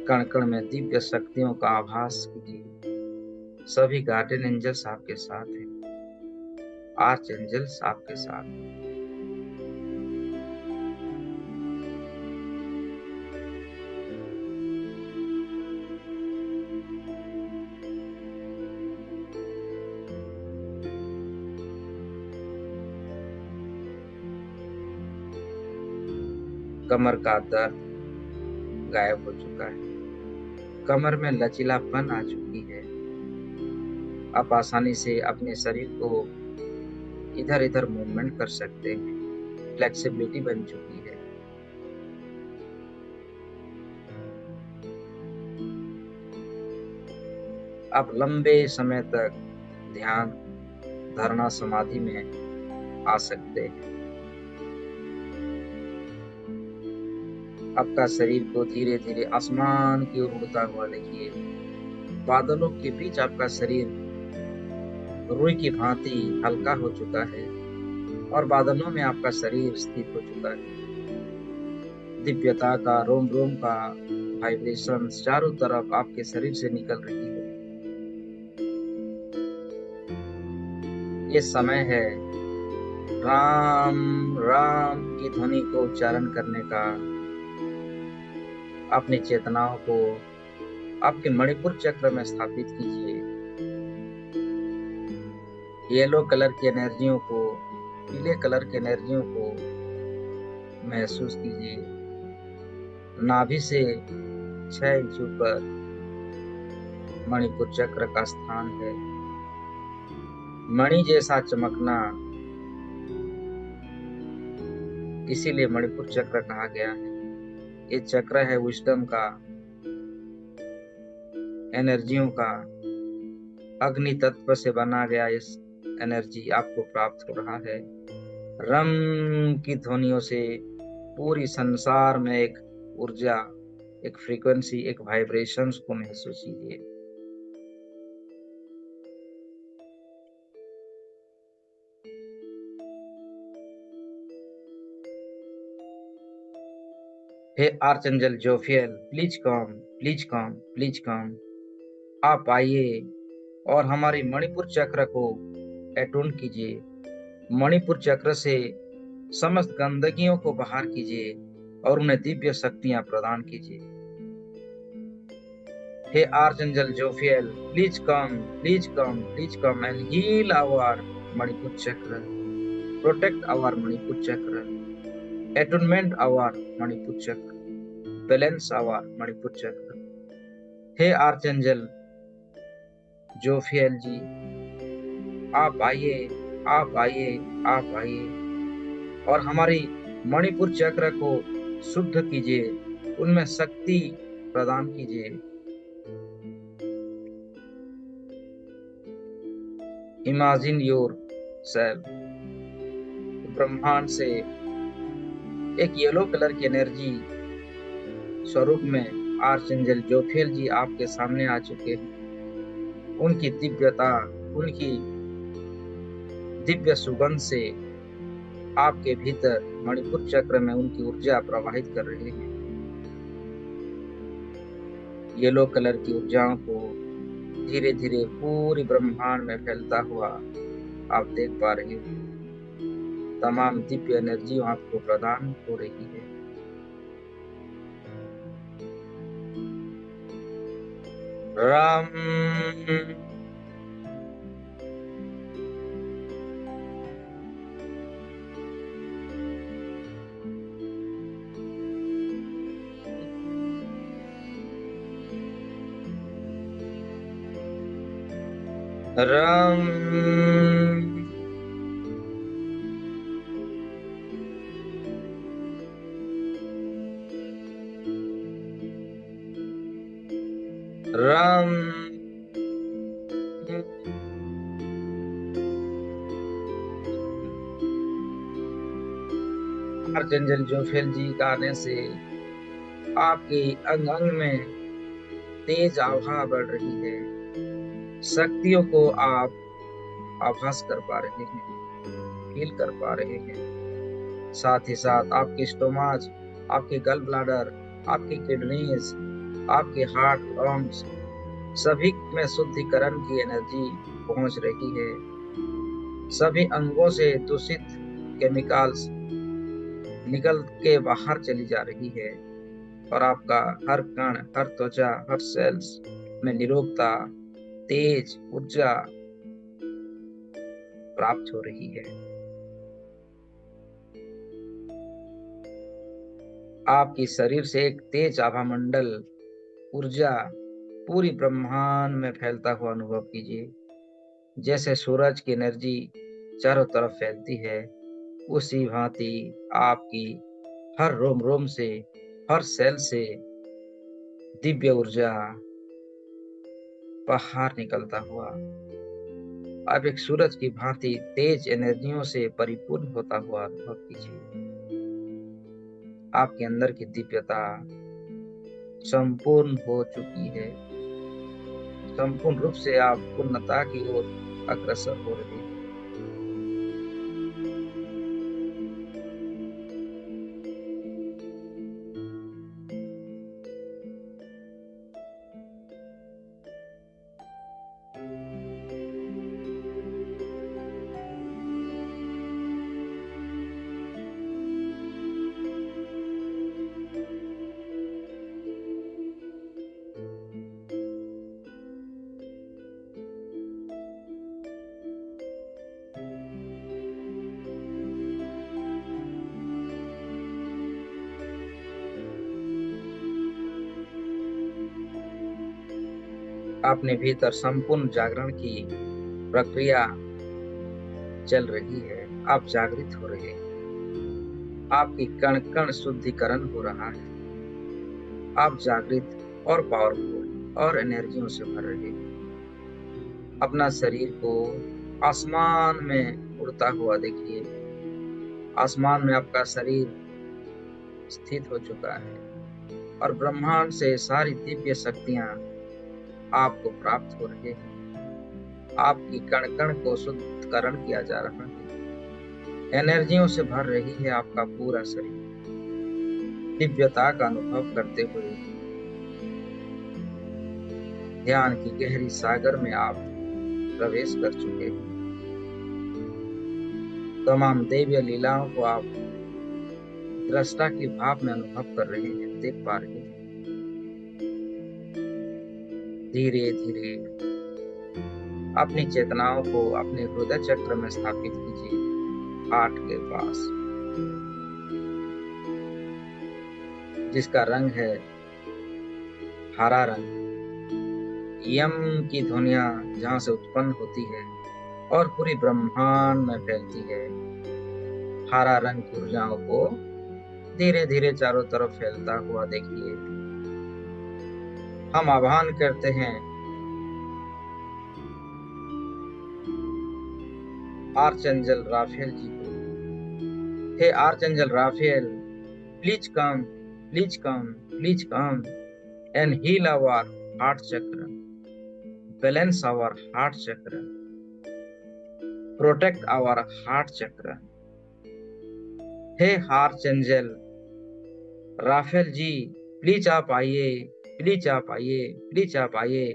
S1: कण कण में दिव्य शक्तियों का आभास कीजिए। सभी गार्डियन एंजल्स आपके साथ हैं, आर्च एंजल्स आपके साथ हैं। कमर का दर्द गायब हो चुका है, कमर में लचीलापन आ चुकी है। आप आसानी से अपने शरीर को इधर इधर मूवमेंट कर सकते हैं, फ्लेक्सिबिलिटी बन चुकी है। आप लंबे समय तक ध्यान, धारणा, समाधि में आ सकते हैं। आपका शरीर को धीरे धीरे आसमान की ओर उड़ता हुआ देखिए। बादलों के बीच आपका शरीर रुई की भांति हल्का हो चुका है और बादलों में आपका शरीर स्थित हो चुका है। दिव्यता का, रोम रोम का वाइब्रेशन चारों तरफ आपके शरीर से निकल रही है। ये समय है राम राम की ध्वनि को उच्चारण करने का। अपनी चेतनाओं को आपके मणिपुर चक्र में स्थापित कीजिए। येलो कलर की एनर्जियों को, पीले कलर की एनर्जियों को महसूस कीजिए। नाभि से 6 इंच ऊपर मणिपुर चक्र का स्थान है। मणि जैसा चमकना, इसीलिए मणिपुर चक्र कहा गया है। ये चक्र है विजडम का, एनर्जियों का। अग्नि तत्व से बना गया इस एनर्जी आपको प्राप्त हो रहा है। रम की ध्वनियों से पूरी संसार में एक ऊर्जा, एक फ्रीक्वेंसी, एक वाइब्रेशंस को महसूस कीजिए। हे archangel Jophiel, please come, please come, please come. आप आइए और हमारी मणिपुर चक्र को अटून कीजिए। मणिपुर चक्र से समस्त गंदगियों को बाहर कीजिए और उन्हें दिव्य शक्तियां प्रदान कीजिए। हे archangel Jophiel, please come, please come, please come and heal our Manipura chakra, protect our Manipura चक्र, attunement our मणिपुर चक्र, बैलेंस our मणिपुर चक्र। हे आर्चेंजल जोफियल जी, आप आइए, आप आइए, आप आइए और हमारी मणिपुर चक्र को शुद्ध कीजिए, उनमें शक्ति प्रदान कीजिए। इमेजिन योर सेल्फ, ब्रह्मांड से एक येलो कलर की एनर्जी स्वरूप में आर्चेंजल जोफियल जी आपके सामने आ चुके हैं। उनकी दिव्यता, उनकी दिव्य सुगंध से आपके भीतर मणिपुर चक्र में उनकी ऊर्जा प्रवाहित कर रहे हैं। येलो कलर की ऊर्जाओं को धीरे धीरे पूरी ब्रह्मांड में फैलता हुआ आप देख पा रहे हैं। तमाम दिव्य एनर्जी आपको प्रदान हो रही है। राम राम राम आर्चेंजल जोफियल जी का आने से आपके अंग अंग में तेज आभा बढ़ रही है। शक्तियों को आप आभास कर पा रहे हैं, फील कर पा रहे हैं। साथ ही साथ आपके स्टोमाच, आपके गल ब्लाडर, आपके किडनीज, आपके हार्ट, लंग्स, सभी में शुद्धिकरण की एनर्जी पहुंच रही है। सभी अंगों से दूषित केमिकल्स निकल के बाहर चली जा रही है और आपका हर कण, हर त्वचा, हर सेल्स में निरोगता, तेज ऊर्जा प्राप्त हो रही है। आपकी शरीर से एक तेज आभा मंडल ऊर्जा पूरी ब्रह्मांड में फैलता हुआ अनुभव कीजिए। जैसे सूरज की एनर्जी चारों तरफ फैलती है, उसी भांति आपकी हर रोम रोम से, हर सेल से दिव्य ऊर्जा बाहर निकलता हुआ आप एक सूरज की भांति तेज एनर्जियों से परिपूर्ण होता हुआ अनुभव कीजिए। आपके अंदर की दिव्यता संपूर्ण हो चुकी है। संपूर्ण रूप से आप पूर्णता की ओर अग्रसर हो रहे हैं। अपने भीतर संपूर्ण जागरण की प्रक्रिया चल रही है। आप जागृत हो रहे हैं। आपकी कण कण शुद्धिकरण हो रहा है। आप जागृत और पावरफुल और एनर्जियों से भर रहे हैं। अपना शरीर को आसमान में उड़ता हुआ देखिए। आसमान में आपका शरीर स्थित हो चुका है और ब्रह्मांड से सारी दिव्य शक्तियां आपको प्राप्त हो रही हैं। आपकी कण कण को शुद्धिकरण किया जा रहा है। एनर्जियों से भर रही है आपका पूरा शरीर। दिव्यता का अनुभव करते हुए ध्यान की गहरी सागर में आप प्रवेश कर चुके हैं। तमाम दैवीय लीलाओं को आप दृष्टा के भाव में अनुभव कर रहे हैं, देख पा रहे हैं। धीरे धीरे अपनी चेतनाओं को अपने हृदय चक्र में स्थापित कीजिए, हार्ट के पास, जिसका रंग है हरा रंग। यम की ध्वनियां जहां से उत्पन्न होती है और पूरी ब्रह्मांड में फैलती है। हरा रंग की ऊर्जाओं को धीरे धीरे चारों तरफ फैलता हुआ देखिए। हम आह्वान करते हैं आर्चएंजल राफेल जी को। हे archangel Raphael, please come, please come, please come and heal our heart chakra, balance our heart chakra, protect our heart chakra। हे आर्चएंजल राफेल जी, प्लीज आप आइए, प्लीज आप आइए, प्लीज आप आइए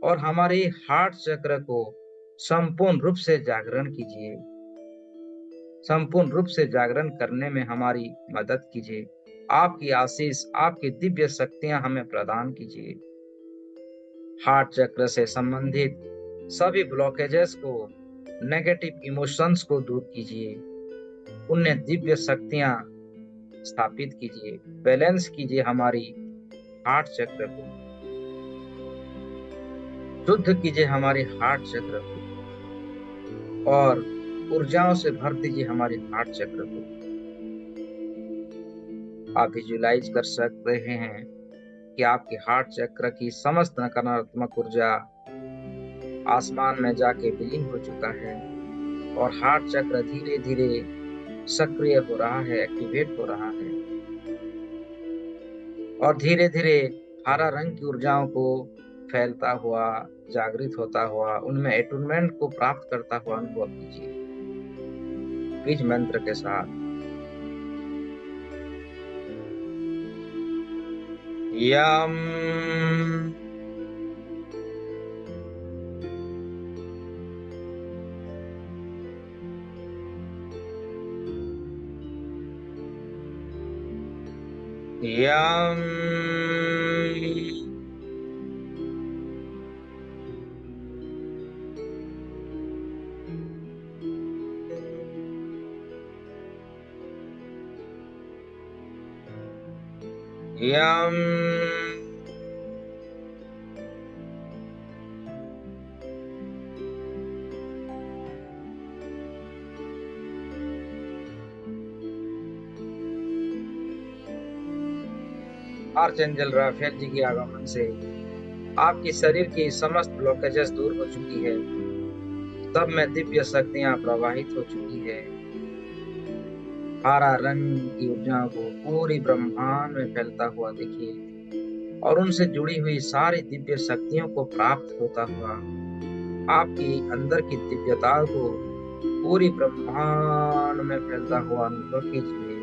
S1: और हमारे हार्ट चक्र को संपूर्ण रूप से जागरण कीजिए। संपूर्ण रूप से जागरण करने में हमारी मदद कीजिए। आपकी आशीष, आपकी दिव्य शक्तियां हमें प्रदान कीजिए। हार्ट चक्र से संबंधित सभी ब्लॉकेजेस को, नेगेटिव इमोशंस को दूर कीजिए। उन्हें दिव्य शक्तियां स्थापित कीजिए। बैलेंस कीजिए हमारी हार्ट चक्र को, शुद्ध कीजिए हमारे हार्ट चक्र को और ऊर्जाओं से भर दीजिए हमारे हार्ट चक्र को। आप विजुलाइज कर सकते हैं कि आपके हार्ट चक्र की समस्त नकारात्मक ऊर्जा आसमान में जाके विलीन हो चुका है और हार्ट चक्र धीरे धीरे सक्रिय हो रहा है, एक्टिवेट हो रहा है और धीरे धीरे हरा रंग की ऊर्जाओं को फैलता हुआ, जागृत होता हुआ, उनमें एटूनमेंट को प्राप्त करता हुआ अनुभव कीजिए। बीज मंत्र के साथ यम यम यम आर्चएंजल राफेल जी के आगमन से आपकी शरीर की समस्त ब्लॉकेजेस दूर हो चुकी है। सब में दिव्य शक्तियां प्रवाहित हो चुकी है। हरा रंग की ऊर्जा को पूरी ब्रह्मांड में फैलता हुआ देखिए, और उनसे जुड़ी हुई सारी दिव्य शक्तियों को प्राप्त होता हुआ आपकी अंदर की दिव्यता को पूरी ब्रह्मांड में फैलता हुआ अनुभव कीजिए।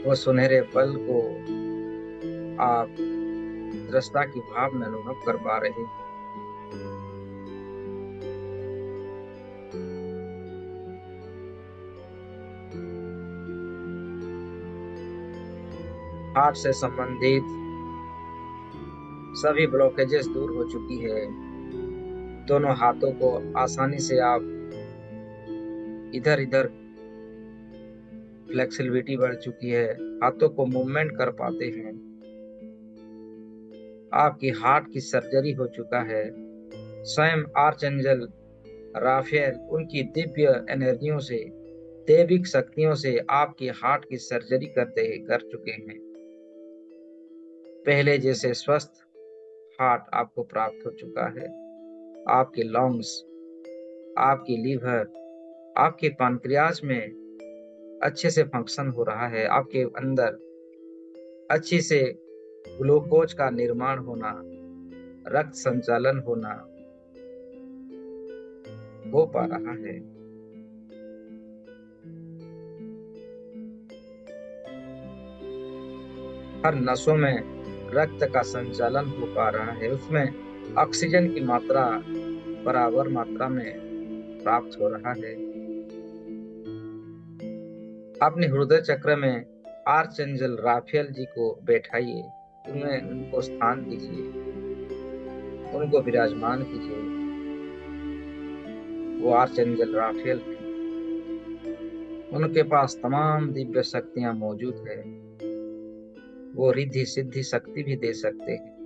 S1: वो सुनहरे बल को आप दृष्टा की भाव में अनुभव कर पा रहे हैं। हार्ट से संबंधित सभी ब्लॉकेजेस दूर हो चुकी है। दोनों हाथों को आसानी से आप इधर इधर फ्लेक्सिबिलिटी बढ़ चुकी है, हाथों को मूवमेंट कर पाते हैं। आपकी हार्ट की सर्जरी हो चुका है। स्वयं आर्चएंजल राफेल उनकी दिव्य एनर्जियों से, दैविक शक्तियों से आपकी हार्ट की सर्जरी कर चुके हैं। पहले जैसे स्वस्थ हार्ट आपको प्राप्त हो चुका है। आपके लंग्स, आपकी लीवर, आपके पानक्रियाज में अच्छे से फंक्शन हो रहा है। आपके अंदर अच्छी से ग्लूकोज का निर्माण होना, रक्त संचालन होना हो पा रहा है। हर नसों में रक्त का संचालन हो पा रहा है, उसमें ऑक्सीजन की मात्रा बराबर मात्रा में प्राप्त हो रहा है। अपने हृदय चक्र में आर्चएंजल राफेल जी को बैठाइए, उनको स्थान दीजिए, उनको विराजमान कीजिए। वो आर्चएंजल राफेल हैं, उनके पास तमाम दिव्य शक्तियां मौजूद है। वो रिद्धि सिद्धि शक्ति भी दे सकते हैं।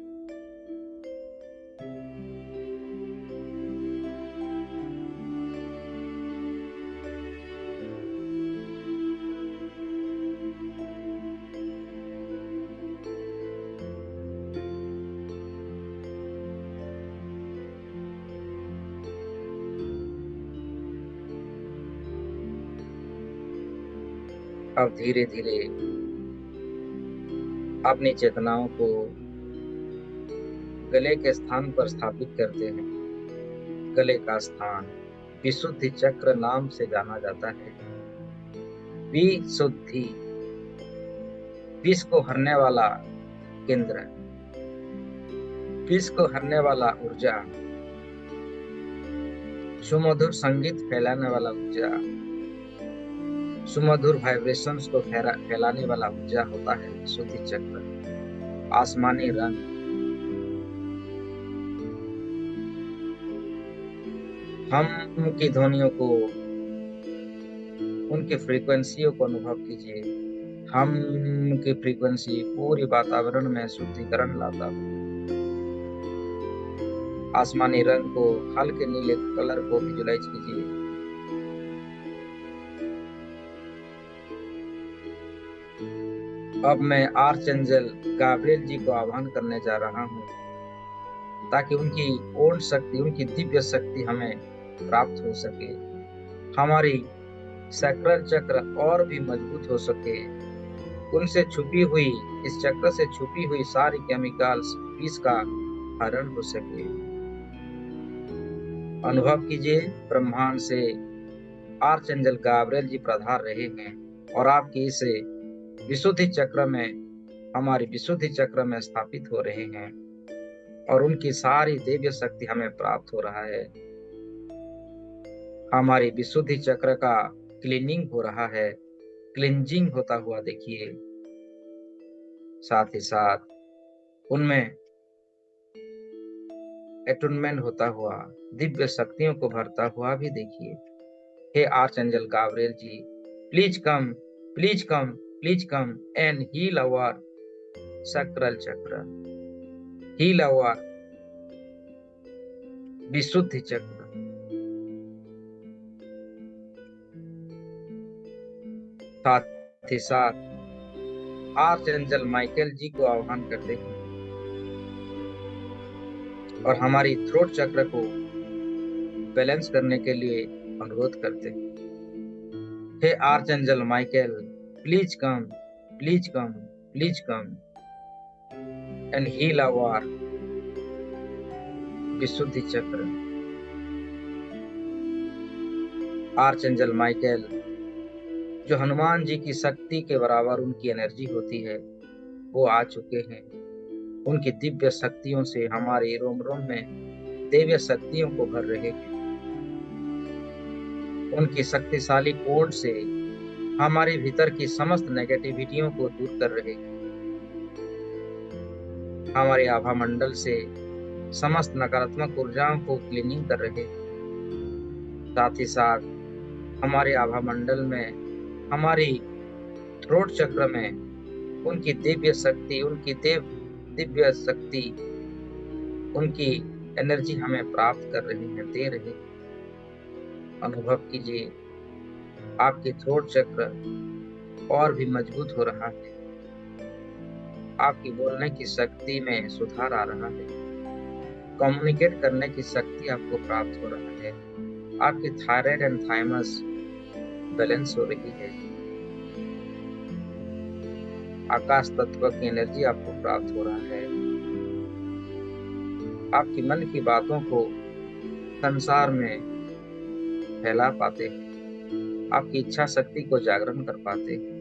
S1: अब धीरे धीरे अपनी चेतनाओं को गले के स्थान पर स्थापित करते हैं। गले का स्थान विशुद्धि चक्र नाम से जाना जाता है। विशुद्धि, विष को हरने वाला केंद्र, विष को हरने वाला ऊर्जा, सुमधुर संगीत फैलाने वाला ऊर्जा, सुमधुर वाइब्रेशंस को फैलाने वाला ऊर्जा होता है विशुद्धि चक्र। आसमानी रंग, हम की ध्वनियों को, उनकी फ्रीक्वेंसियों को अनुभव कीजिए। हम की फ्रीक्वेंसी पूरी वातावरण में शुद्धिकरण लाता है। आसमानी रंग को, हल्के नीले कलर को विजुलाइज कीजिए। अब मैं आर्चएंजल गाब्रिएल जी को आह्वान करने जा रहा हूँ, ताकि उनकी ओल्ड शक्ति, उनकी दिव्य शक्ति हमें प्राप्त हो सके, हमारी सैक्रल चक्र और भी मजबूत हो सके, उनसे छुपी हुई, इस चक्र से छुपी हुई सारी केमिकल्स, विष का हरण हो सके। अनुभव कीजिए, ब्रह्मांड से आर्चएंजल गाब्रिएल जी पधार रहे हैं और आपकी इस विशुद्धि चक्र में, हमारी विशुद्धि चक्र में स्थापित हो रहे हैं, और उनकी सारी दिव्य शक्ति हमें प्राप्त हो रहा है। हमारी विशुद्धि चक्र का क्लीनिंग हो रहा है, क्लींजिंग होता हुआ देखिए। साथ ही साथ उनमें एटूनमेंट होता हुआ, दिव्य शक्तियों को भरता हुआ भी देखिए। हे archangel Gabriel ji, please come, please come, please come and heal our sacral chakra, heal our Vishuddhi chakra. साथ ही साथ आर्चएंजल माइकल जी को आह्वान करते हैं। और हमारी थ्रोट चक्र को बैलेंस करने के लिए अनुरोध करते हैं। हे archangel Michael, please come, please come, please come and heal our Vishuddhi chakra. Archangel Michael, जो हनुमान जी की शक्ति के बराबर उनकी एनर्जी होती है, वो आ चुके हैं। उनकी दिव्य शक्तियों से हमारे रोम रोम में दिव्य शक्तियों को भर रहे हैं। उनकी शक्तिशाली कोड से हमारे भीतर की समस्त नेगेटिविटियों को दूर कर रहे हैं। हमारे आभा मंडल से समस्त नकारात्मक ऊर्जाओं को क्लीनिंग कर रहे हैं। साथ ही साथ हमारे आभा मंडल में, हमारी थ्रोट चक्र में उनकी दिव्य शक्ति, उनकी दिव्य शक्ति, उनकी एनर्जी हमें प्राप्त कर रही है, दे रही है। अनुभव कीजिए, आपकी थ्रोट चक्र और भी मजबूत हो रहा है। आपकी बोलने की शक्ति में सुधार आ रहा है। कम्युनिकेट करने की शक्ति आपको प्राप्त हो रहा है। आपकी थायराइड एंड थाइमस बैलेंस हो रही है। आकाश तत्व की एनर्जी आपको प्राप्त हो रहा है। आपकी मन की बातों को संसार में फैला पाते हैं। आपकी इच्छा शक्ति को जागरण कर पाते हैं।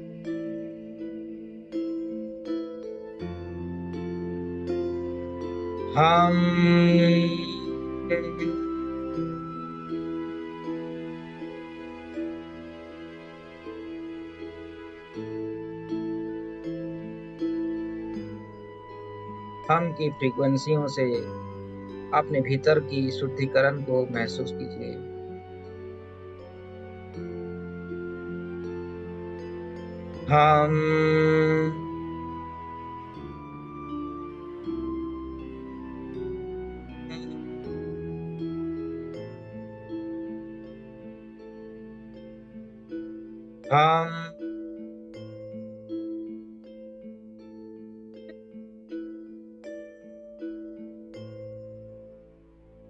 S1: हम की फ्रीक्वेंसियों से अपने भीतर की शुद्धिकरण को महसूस कीजिए। हम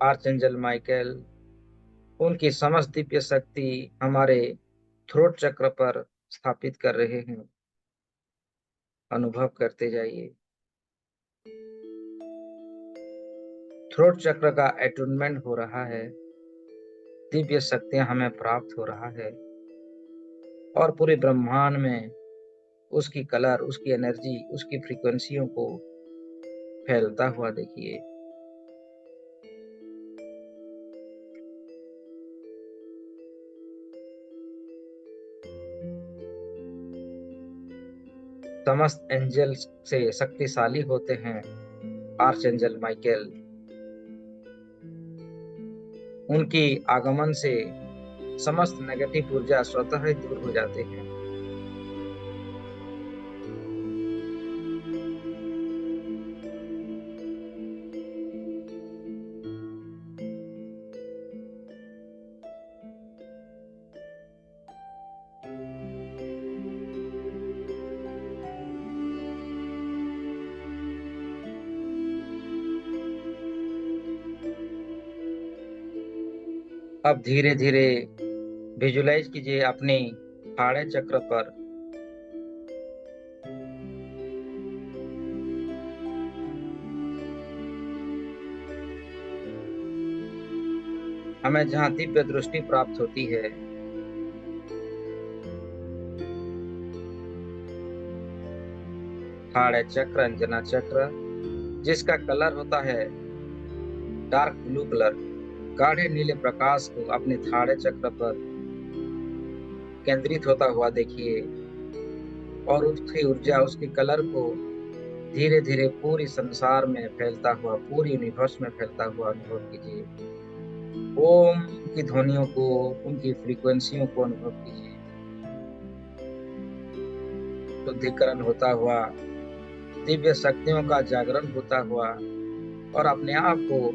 S1: आर्चेंजल माइकल उनकी समस्त दिव्य शक्ति हमारे थ्रोट चक्र पर स्थापित कर रहे हैं। अनुभव करते जाइए। थ्रोट चक्र का अटूनमेंट हो रहा है। दिव्य शक्तियां हमें प्राप्त हो रहा है और पूरे ब्रह्मांड में उसकी कलर, उसकी एनर्जी, उसकी फ्रीक्वेंसियों को फैलता हुआ देखिए। समस्त एंजल से शक्तिशाली होते हैं आर्चेंजल माइकल। उनकी आगमन से समस्त नेगेटिव ऊर्जा स्वतः ही दूर हो जाते हैं। अब धीरे धीरे विजुलाइज कीजिए अपनी हाड़े चक्र पर। हमें जहाँ दिव्य दृष्टि प्राप्त होती है, हाड़े चक्र, अंजना चक्र, जिसका कलर होता है डार्क ब्लू कलर, गाढ़े नीले प्रकाश को अपने थाड़े चक्र पर केंद्रित होता हुआ देखिए और उसकी ऊर्जा, उसकी कलर को धीरे धीरे पूरी संसार में फैलता हुआ, पूरी यूनिवर्स में फैलता हुआ अनुभव कीजिए। ओम की ध्वनियों को, उनकी फ्रीक्वेंसियों को अनुभव कीजिए। शुद्धिकरण होता हुआ, दिव्य शक्तियों का जागरण होता हुआ और अपने आप को,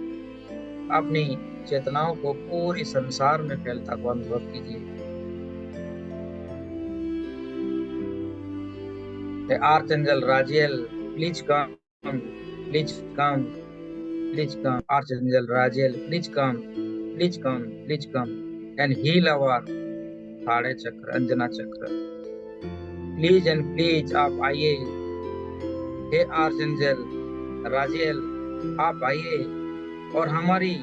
S1: अपनी चेतनाओं को पूरी संसार में फैलता हुआ अनुभव कीजिए। Archangel Raziel, please come, please come Please come, Archangel Raziel, please come and heal our थाड़े चक्र, अंजना चक्र। प्लीज एंड प्लीज आप आइए, हे आर्चेंजल राजियल, आप आइए और हमारी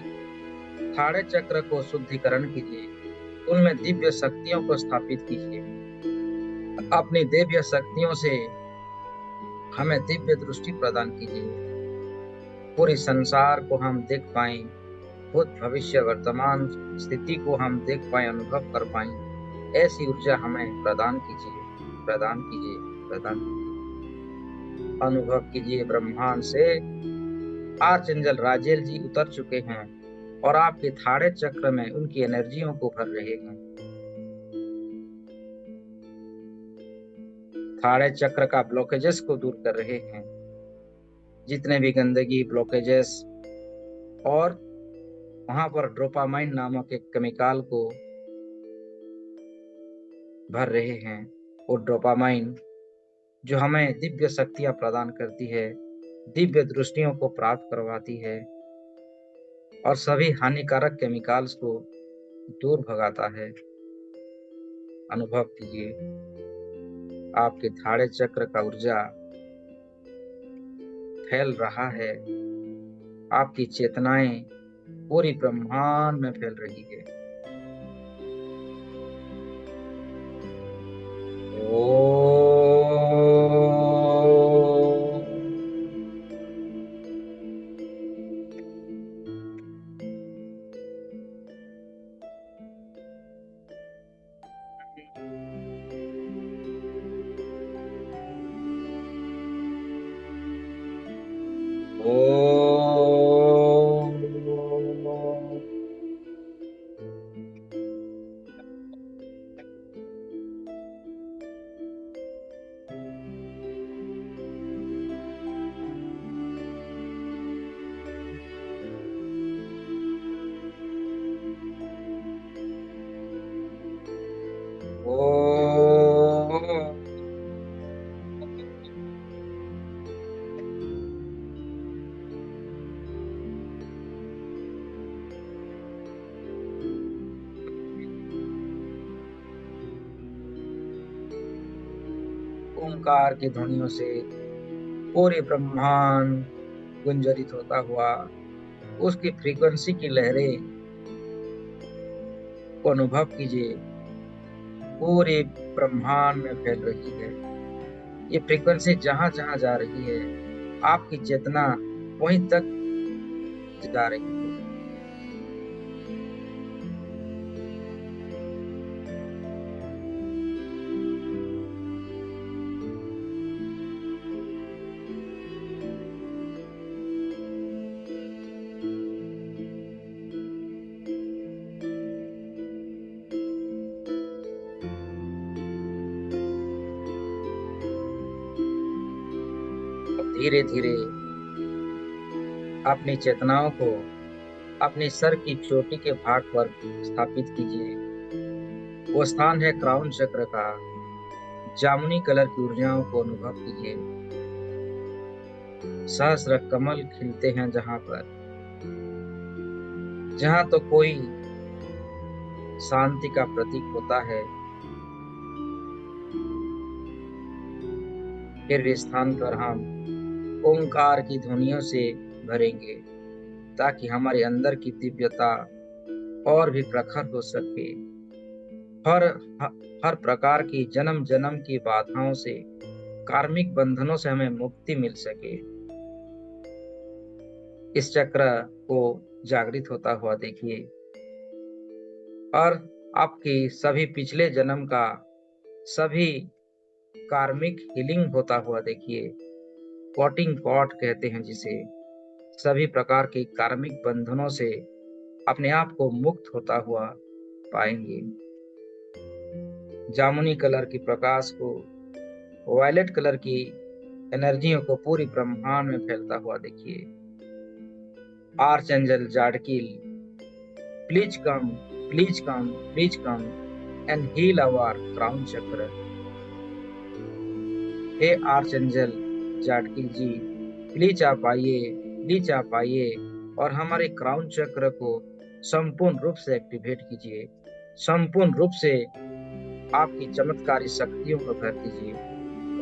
S1: थाड़े चक्र को शुद्धिकरण कीजिए, उनमें दिव्य शक्तियों को स्थापित कीजिए। अपनी दिव्य शक्तियों से हमें दिव्य दृष्टि प्रदान कीजिए, पूरे संसार को हम देख पाएं, भूत भविष्य वर्तमान स्थिति को हम देख पाएं, अनुभव कर पाएं। ऐसी ऊर्जा हमें प्रदान कीजिए, प्रदान कीजिए, प्रदान कीजिए। अनुभव कीजिए ब्रह्मांड से आर्चेंजल राजेल जी उतर चुके हैं और आपके थाड़े चक्र में उनकी एनर्जियों को भर रहे हैं। थाड़े चक्र का ब्लॉकेजेस को दूर कर रहे हैं, जितने भी गंदगी ब्लॉकेजेस, और वहां पर डोपामाइन नामक एक केमिकल को भर रहे हैं। और डोपामाइन जो हमें दिव्य शक्तियां प्रदान करती है, दिव्य दृष्टियों को प्राप्त करवाती है और सभी हानिकारक केमिकल्स को दूर भगाता है। अनुभव कीजिए, आपके थाड़े चक्र का ऊर्जा फैल रहा है, आपकी चेतनाएं पूरी ब्रह्मांड में फैल रही है। ओंकार की ध्वनियों से पूरे ब्रह्मांड गुंजरित होता हुआ, उसकी फ्रीक्वेंसी की लहरें को अनुभव कीजिए, पूरे ब्रह्मांड में फैल रही है। ये फ्रीक्वेंसी जहां जहां जा रही है, आपकी चेतना वहीं तक जा रही है। धीरे धीरे अपनी चेतनाओं को अपने सर की चोटी के भाग पर स्थापित कीजिए। वो स्थान है क्राउन चक्र का। जामुनी कलर की ऊर्जाओं को अनुभव कीजिए। सहस्र कमल खिलते हैं जहां पर, जहां तो कोई शांति का प्रतीक होता है, फिर इस स्थान पर हम ओंकार की ध्वनियों से भरेंगे, ताकि हमारे अंदर की दिव्यता और भी प्रखर हो सके। हर प्रकार की जन्म जन्म की बाधाओं से, कार्मिक बंधनों से हमें मुक्ति मिल सके। इस चक्र को जागृत होता हुआ देखिए और आपकी सभी पिछले जन्म का सभी कार्मिक हीलिंग होता हुआ देखिए। पॉटिंग पॉट कहते हैं जिसे, सभी प्रकार के कार्मिक बंधनों से अपने आप को मुक्त होता हुआ पाएंगे। जामुनी कलर की प्रकाश को, वायलेट कलर की एनर्जियों को पूरी ब्रह्मांड में फैलता हुआ देखिए। Archangel Zadkiel, please come, please come, please come and heal our crown chakra. हे आर्चेंजल जाडकिल जी, प्लीज आप आइए, प्लीज आप आइए और हमारे क्राउन चक्र को संपूर्ण रूप से एक्टिवेट कीजिए। संपूर्ण रूप से आपकी चमत्कारी शक्तियों को भर दीजिए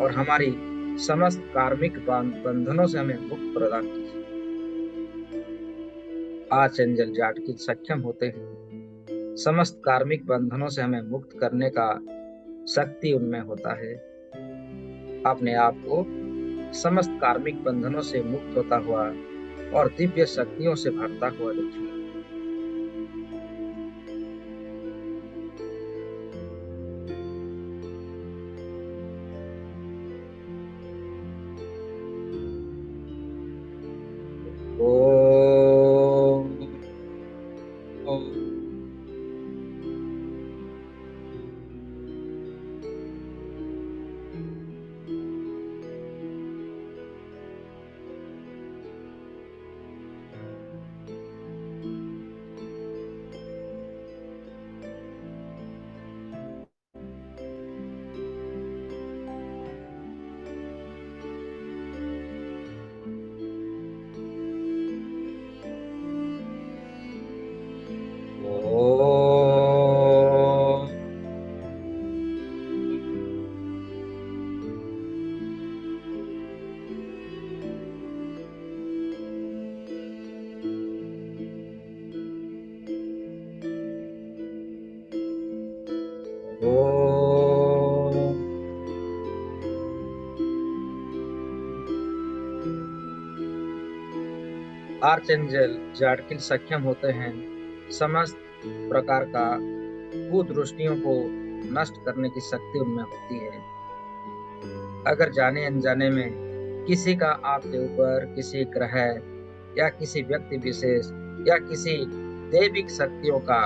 S1: और हमारी समस्त कार्मिक बंधनों से हमें मुक्त प्रदान कीजिए। आज एंजल जाटकिल सक्षम होते हैं। समस्त कार्मिक बंधनों से हमें मुक्त करने का शक्ति उनमें होता है। अपने आप को समस्त कार्मिक बंधनों से मुक्त होता हुआ और दिव्य शक्तियों से भरता हुआ देखिए। ओम ओम ओम। आर्चएंजल जाटकिल सक्षम होते हैं। समस्त प्रकार का कुदृष्टियों को नष्ट करने की शक्ति उनमें होती है। अगर जाने अनजाने में किसी का आपके ऊपर, किसी ग्रह या किसी व्यक्ति विशेष या किसी दैविक शक्तियों का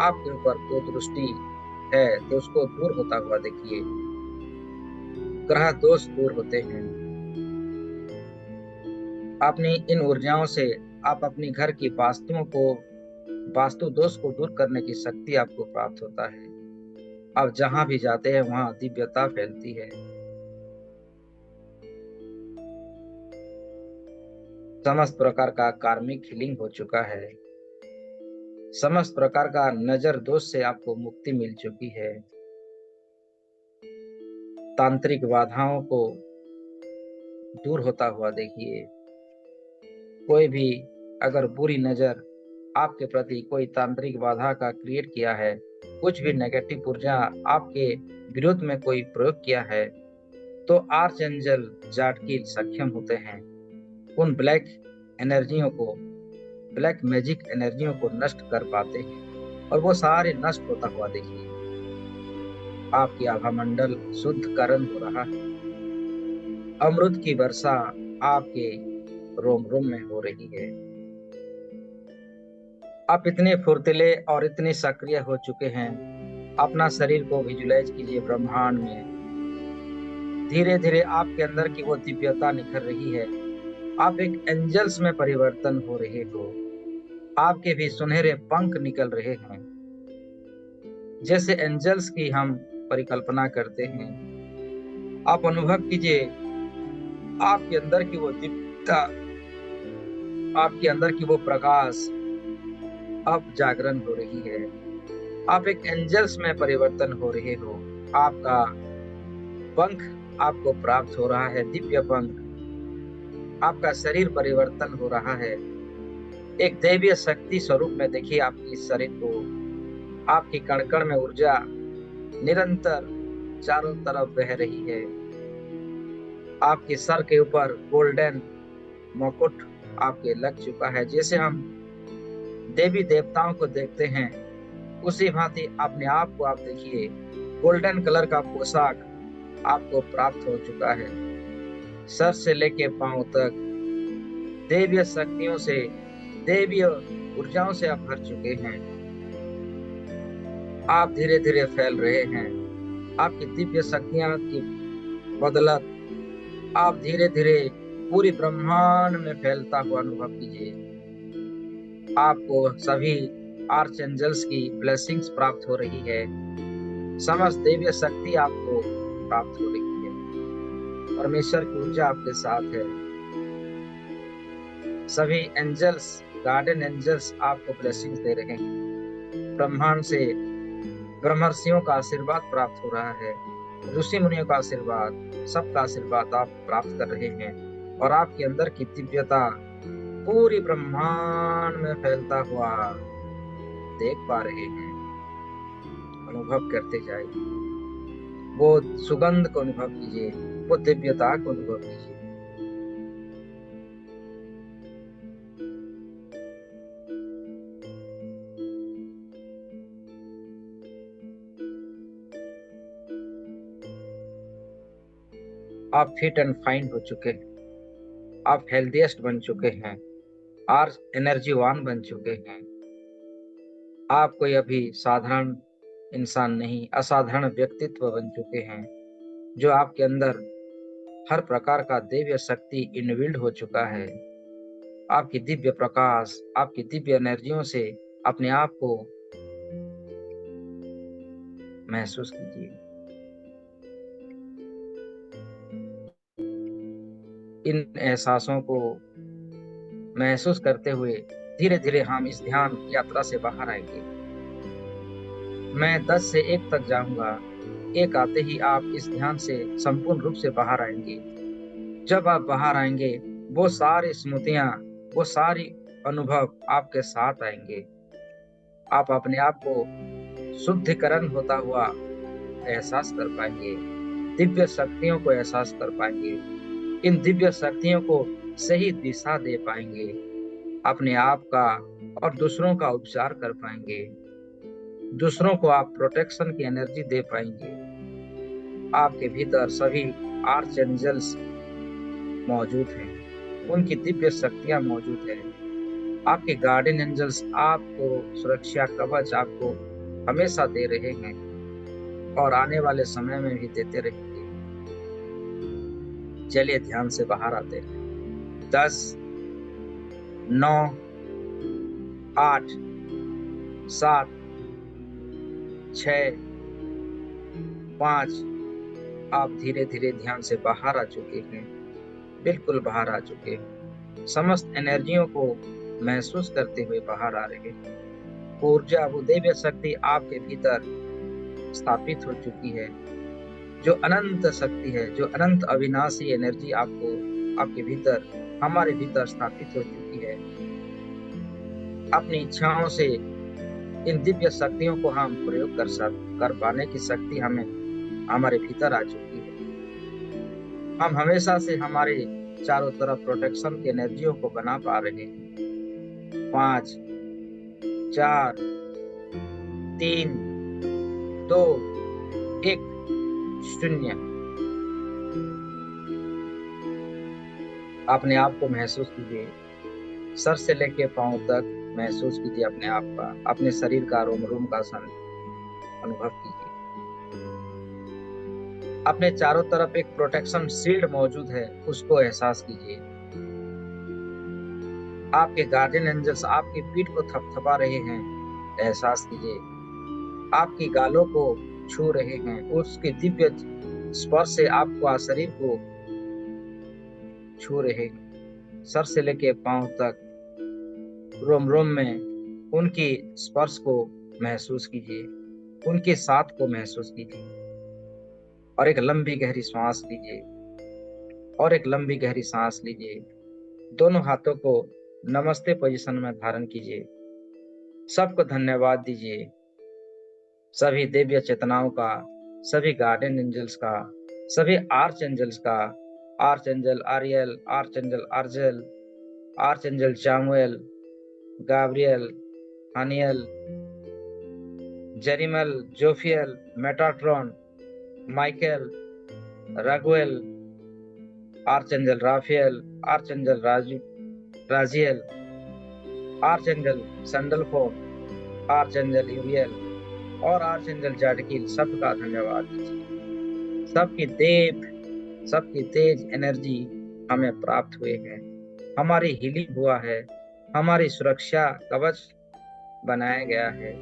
S1: आपके ऊपर कुदृष्टि है तो उसको दूर होता हुआ देखिए। ग्रह दोष दूर होते हैं। अपनी इन ऊर्जाओं से आप अपनी घर की वास्तु दोष को दूर करने की शक्ति आपको प्राप्त होता है। आप जहां भी जाते हैं वहां दिव्यता फैलती है। समस्त प्रकार का कार्मिक हीलिंग हो चुका है। समस्त प्रकार का नजर दोष से आपको मुक्ति मिल चुकी है। तांत्रिक बाधाओं को दूर होता हुआ देखिए। कोई भी अगर बुरी नजर आपके प्रति कोई तांत्रिक बाधा का क्रिएट किया है, कुछ भी नेगेटिव ऊर्जा आपके विरुद्ध में कोई प्रयोग किया है, तो आर्चएंजल जाटकिल सक्षम होते हैं उन ब्लैक एनर्जियों को, ब्लैक मैजिक एनर्जियों को नष्ट कर पाते हैं और वो सारे नष्ट होता हुआ देखिए। आपकी आभा मंडल शुद्धकरण हो रहा है। अमृत की वर्षा आपके रोम रोम में हो रही है। आप इतने फुर्तीले और इतने सक्रिय हो चुके हैं। अपना शरीर को विजुलाइज कीजिए ब्रह्मांड में। धीरे धीरे आपके अंदर की वो दिव्यता निखर रही है। आप एक एंजल्स में परिवर्तन हो रहे हो। आपके भी सुनहरे पंख निकल रहे हैं। जैसे एंजल्स की हम परिकल्पना करते हैं। आप अनुभव कीजिए आपके अंदर की वो दिव्यता, आपके अंदर की वो प्रकाश अब जागरण हो रही है। आप एक एंजल्स में परिवर्तन हो रहे हो। आपका पंख आपको प्राप्त हो रहा है, दिव्य पंख। आपका शरीर परिवर्तन हो रहा है। एक दैवीय शक्ति स्वरूप में देखिए आपकी इस शरीर को। आपकी कण कण में ऊर्जा निरंतर चारों तरफ बह रही है। आपके सर के ऊपर गोल्डन मुकुट आपके लग चुका है। जैसे हम देवी देवताओं को देखते हैं उसी भांति अपने आप को आप देखिए। गोल्डन कलर का पोशाक आपको प्राप्त हो चुका है। सर से लेके पांव तक दैवीय शक्तियों से, दैवीय ऊर्जाओं से आप भर चुके हैं। आप धीरे धीरे फैल रहे हैं। आपकी दिव्य शक्तियां की बदौलत आप धीरे धीरे पूरी ब्रह्मांड में फैलता हुआ अनुभव कीजिए। आपको सभी आर्चएंजल्स की ब्लेसिंग्स प्राप्त हो रही है। समस्त दैवीय शक्ति आपको प्राप्त हो रही है। परमेश्वर की ऊर्जा आपके साथ है। सभी एंजल्स, गार्डन एंजल्स आपको ब्लेसिंग्स दे रहे हैं। ब्रह्मांड से ब्रह्मर्षियों का आशीर्वाद प्राप्त हो रहा है, ऋषि मुनियों का आशीर्वाद, सबका आशीर्वाद आप प्राप्त कर रहे हैं। और आपके अंदर की दिव्यता पूरी ब्रह्मांड में फैलता हुआ देख पा रहे हैं। अनुभव करते जाइए, वो सुगंध को अनुभव कीजिए, वो दिव्यता को अनुभव कीजिए। आप फिट एंड फाइन हो चुके हैं, आप हेल्दीएस्ट बन चुके हैं, आज एनर्जीवान बन चुके हैं। आप कोई अभी साधारण इंसान नहीं, असाधारण व्यक्तित्व बन चुके हैं, जो आपके अंदर हर प्रकार का दिव्य शक्ति इनबिल्ड हो चुका है। आपकी दिव्य प्रकाश, आपकी दिव्य एनर्जियों से अपने आप को महसूस कीजिए। इन एहसासों को महसूस करते हुए धीरे धीरे हम इस ध्यान यात्रा से बाहर आएंगे। मैं 10 से 1 तक जाऊंगा, 1 आते ही आप इस ध्यान से संपूर्ण रूप से बाहर आएंगे। जब आप बाहर आएंगे, वो सारी स्मृतियां, वो सारी अनुभव आपके साथ आएंगे। आप अपने आप को शुद्धिकरण होता हुआ एहसास कर पाएंगे, दिव्य शक्तियों को एहसास कर पाएंगे, इन दिव्य शक्तियों को सही दिशा दे पाएंगे, अपने आप का और दूसरों का उपचार कर पाएंगे, दूसरों को आप प्रोटेक्शन की एनर्जी दे पाएंगे। आपके भीतर सभी आर्च एंजल्स मौजूद हैं, उनकी दिव्य शक्तियां मौजूद हैं। आपके गार्डियन एंजल्स आपको सुरक्षा कवच आपको हमेशा दे रहे हैं और आने वाले समय में भी देते रहेंगे। चलिए ध्यान से बाहर आते हैं। 10, 9, 8, 7, 6, 5। आप धीरे धीरे ध्यान से बाहर आ चुके हैं, बिल्कुल बाहर आ चुके हैं। समस्त एनर्जियों को महसूस करते हुए बाहर आ रहे हैं। ऊर्जा, वो दिव्य शक्ति आपके भीतर स्थापित हो चुकी है, जो अनंत शक्ति है, जो अनंत अविनाशी एनर्जी आपको, आपके भीतर, हमारे भीतर स्थापित हो चुकी है। अपनी इच्छाओं से इन दिव्य शक्तियों को हम प्रयोग कर पाने की शक्ति हमें हमारे भीतर आ चुकी है। हम हमेशा से हमारे चारों तरफ प्रोटेक्शन की एनर्जियों को बना पा रहे हैं। 5, 4, 3, 2, 1, 0। अपने आप को महसूस कीजिए, सर से लेके पांव तक महसूस कीजिए अपने आप का, अपने शरीर का रोम रोम का अनुभव कीजिए। अपने चारों तरफ एक प्रोटेक्शन शील्ड मौजूद है, उसको एहसास कीजिए। आपके गार्डियन एंजल्स आपकी पीठ को थपथपा रहे हैं, एहसास कीजिए। आपकी गालों को छू रहे हैं, उसके दिव्य स्पर्श से आपको शरीर को छू रहे हैं। सर से लेके पांव तक रोम रोम में उनकी स्पर्श को महसूस कीजिए, उनके साथ को महसूस कीजिए। और एक लंबी गहरी सांस लीजिए, और एक लंबी गहरी सांस लीजिए। दोनों हाथों को नमस्ते पोजीशन में धारण कीजिए। सबको धन्यवाद दीजिए, सभी दिव्य चेतनाओं का, सभी गार्डियन एंजल्स का, सभी आर्च एंजल्स का, archangel Ariel, archangel Azrael, archangel Chamuel, Gabriel, Haniel, Jeremiel, Jophiel, Metatron, Michael, Raguel, archangel Raphael, archangel Raziel, archangel Sandalphon, archangel Uriel और आर्चेंजल जाडकिल, सबका धन्यवाद दीजिए। सबकी तेज एनर्जी हमें प्राप्त हुए हैं, हमारी हीलिंग हुआ है, हमारी सुरक्षा कवच बनाया गया है,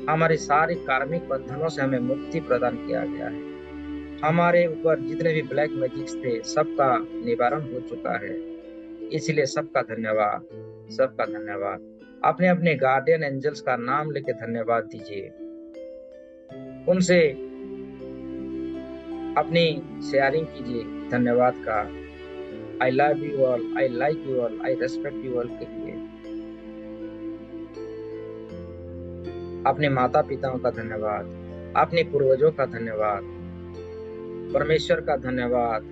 S1: हमारे सारे कार्मिक बंधनों से हमें मुक्ति प्रदान किया गया है। हमारे ऊपर जितने भी ब्लैक मैजिक्स थे, सबका निवारण हो चुका है। इसलिए सबका धन्यवाद, सबका धन्यवाद। अपने अपने गार्डियन एंजल्स का नाम लेके धन्यवाद दीजिए, उनसे अपनी शेयरिंग कीजिए धन्यवाद का। आई love you all, I like you all, I respect you all के लिए। अपने माता पिताओं का धन्यवाद, अपने पूर्वजों का धन्यवाद, परमेश्वर का धन्यवाद,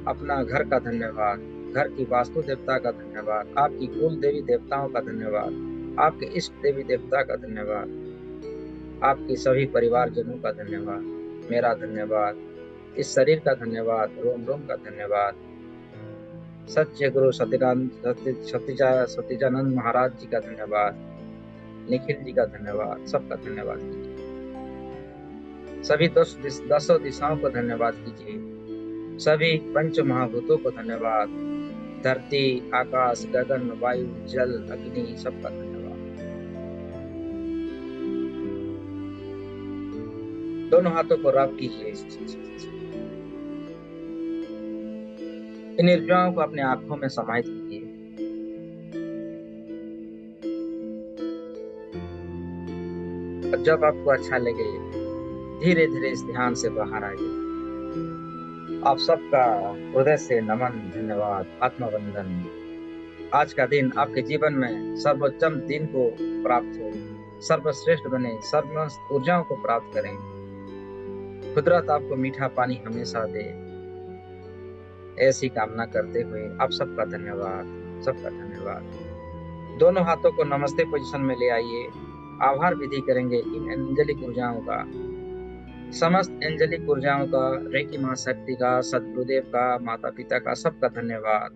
S1: अपना घर का धन्यवाद, घर की वास्तु देवता का धन्यवाद, आपकी कुल देवी देवताओं का धन्यवाद, आपके इष्ट देवी देवता का धन्यवाद, आपके सभी परिवारजनों का धन्यवाद, मेरा धन्यवाद, इस शरीर का धन्यवाद, रोम रोम का धन्यवाद, सच्चे गुरु सतीजानंद महाराज जी का धन्यवाद, निखिल जी का धन्यवाद, सबका धन्यवाद कीजिए। सभी दसों दिशाओं को धन्यवाद कीजिए, सभी पंच महाभूतों को धन्यवाद, धरती, आकाश, गगन, वायु, जल, अग्नि, सबका धन्यवाद। दोनों हाथों को रब कीजिए। इन ऊर्जाओं को अपने आंखों में समाहित कीजिए। जब आपको अच्छा लगे धीरे धीरे इस ध्यान से बाहर आइए। आप सबका हृदय से नमन, धन्यवाद, आत्मवंदन। आज का दिन आपके जीवन में सर्वोत्तम दिन को प्राप्त हो, सर्वश्रेष्ठ बने, सर्वमस्त ऊर्जाओं को प्राप्त करें। कुदरत आपको मीठा पानी हमेशा दे, ऐसी कामना करते हुए आप सबका धन्यवाद, सबका धन्यवाद। दोनों हाथों को नमस्ते पोजीशन में ले आइए। आभार विधि करेंगे इन एंजेलिक ऊर्जाओं का, समस्त एंजेलिक ऊर्जाओं का, रेकी महाशक्ति का, सद्गुरुदेव का, माता पिता का, सबका धन्यवाद।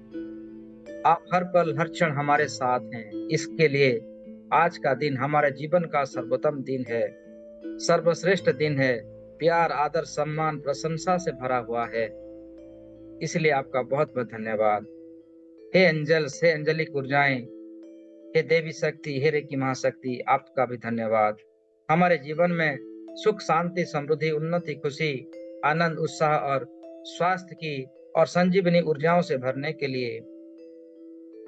S1: आप हर पल हर क्षण हमारे साथ हैं, इसके लिए आज का दिन हमारे जीवन का सर्वोत्तम दिन है, सर्वश्रेष्ठ दिन है, प्यार, आदर, सम्मान, प्रशंसा से भरा हुआ है। इसलिए आपका बहुत बहुत धन्यवाद। हे एंजल्स, हे एंजेलिक ऊर्जाएं, हे देवी शक्ति, हे रेकी महाशक्ति, आपका भी धन्यवाद। हमारे जीवन में सुख, शांति, समृद्धि, उन्नति, खुशी, आनंद, उत्साह और स्वास्थ्य की और संजीवनी ऊर्जाओं से भरने के लिए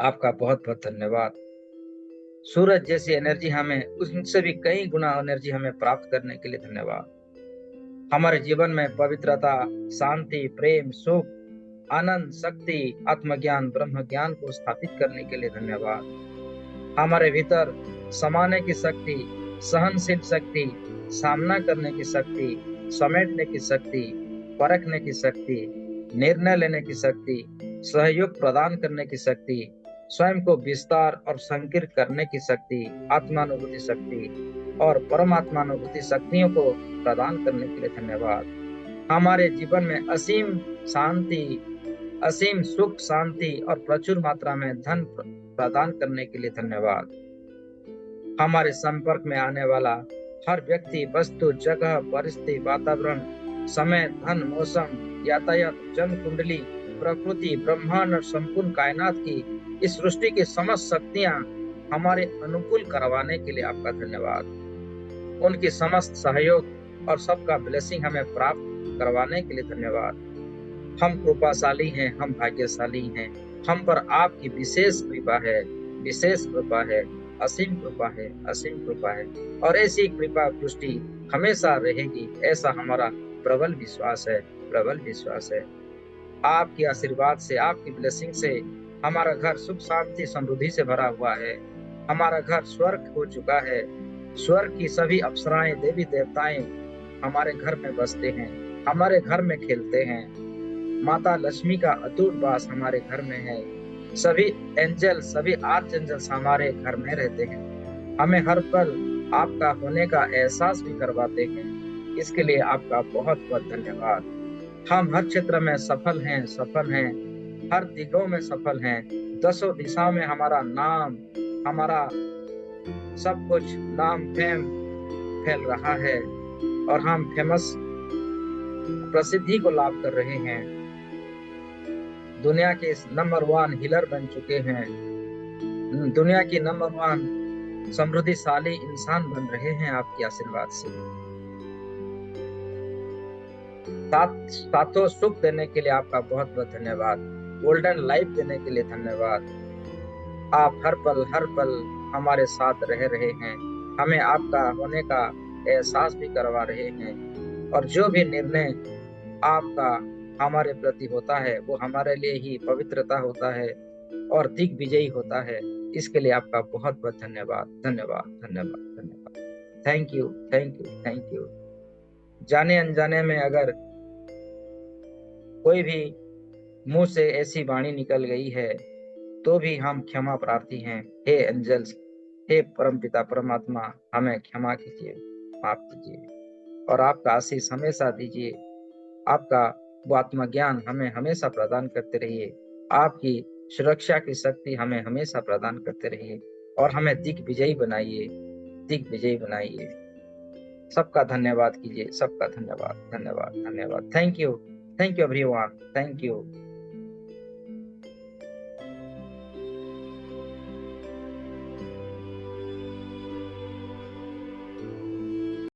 S1: आपका बहुत बहुत धन्यवाद। सूरज जैसी एनर्जी हमें, उससे भी कई गुना एनर्जी हमें प्राप्त करने के लिए धन्यवाद। हमारे जीवन में पवित्रता, शांति, प्रेम, सुख, आनंद, शक्ति, आत्मज्ञान, ब्रह्म ज्ञान को स्थापित करने के लिए धन्यवाद। हमारे भीतर समाने की शक्ति, सहनशील शक्ति, सामना करने की शक्ति, समेटने की शक्ति, परखने की शक्ति, निर्णय लेने की शक्ति, सहयोग प्रदान करने की शक्ति, स्वयं को विस्तार और संकीर्ण करने की शक्ति, आत्मानुभूति शक्ति और परमात्मानुभूति शक्तियों को प्रदान करने के लिए धन्यवाद। हमारे जीवन में असीम शांति, असीम सुख, शांति और प्रचुर मात्रा में धन प्रदान करने के लिए धन्यवाद। हमारे संपर्क में आने वाला हर व्यक्ति, वस्तु, जगह, परिस्थिति, वातावरण, समय, धन, मौसम, यातायात, जन्म कुंडली, प्रकृति, ब्रह्मांड और संपूर्ण कायनात की इस सृष्टि की समस्त शक्तियां हमारे अनुकूल करवाने के लिए आपका धन्यवाद। उनकी समस्त सहयोग और सबका ब्लेसिंग हमें प्राप्त करवाने के लिए धन्यवाद। हम कृपाशाली हैं, हम भाग्यशाली हैं, हम पर आपकी विशेष कृपा है, विशेष कृपा है, असीम कृपा है, असीम कृपा है और ऐसी कृपा पुष्टि हमेशा रहेगी, ऐसा हमारा प्रबल विश्वास है, प्रबल विश्वास है। आपके आशीर्वाद से, आपकी ब्लेसिंग से हमारा घर सुख, शांति, समृद्धि से भरा हुआ है। हमारा घर स्वर्ग हो चुका है। स्वर्ग की सभी अप्सराएं, देवी देवताएं हमारे घर में बसते हैं, हमारे घर में खेलते हैं। माता लक्ष्मी का अतूट वास हमारे घर में है। सभी एंजल, सभी आर्च एंजल्स हमारे घर में रहते हैं, हमें हर पल आपका होने का एहसास भी करवाते हैं। इसके लिए आपका बहुत बहुत धन्यवाद। हम हर क्षेत्र में सफल हैं, सफल हैं, हर दिगों में सफल हैं। दसों दिशाओं में हमारा नाम, हमारा सब कुछ नाम, फेम फैल रहा है और हम फेमस प्रसिद्धि को लाभ कर रहे हैं। दुनिया के नंबर 1 हीलर बन चुके हैं, दुनिया की नंबर 1 समृद्धिशाली इंसान बन रहे हैं आपके आशीर्वाद से। साथों सुख देने के लिए आपका बहुत बहुत धन्यवाद। गोल्डन लाइफ देने के लिए धन्यवाद। आप हर पल हमारे साथ रह रहे हैं, हमें आपका होने का एहसास भी करवा रहे हैं। और जो भी निर्णय आपका हमारे प्रति होता है वो हमारे लिए ही पवित्रता होता है और दिग्विजयी होता है। इसके लिए आपका बहुत बहुत धन्यवाद, धन्यवाद, धन्यवाद, धन्यवाद। Thank you, thank you, thank you. जाने अनजाने में अगर कोई भी मुंह से ऐसी वाणी निकल गई है तो भी हम क्षमा प्रार्थी हैं। हे एंजल्स, हे परमपिता परमात्मा, हमें क्षमा कीजिए, माफ कीजिए और आपका आशीष हमेशा दीजिए। आपका वो आत्मा ज्ञान हमें हमेशा प्रदान करते रहिए। आपकी सुरक्षा की शक्ति हमें हमेशा प्रदान करते रहिए और हमें दिग्विजयी बनाइए, दिग्विजयी बनाइए। सबका धन्यवाद कीजिए, सबका धन्यवाद, धन्यवाद, धन्यवाद। Thank you, thank you everyone, thank you.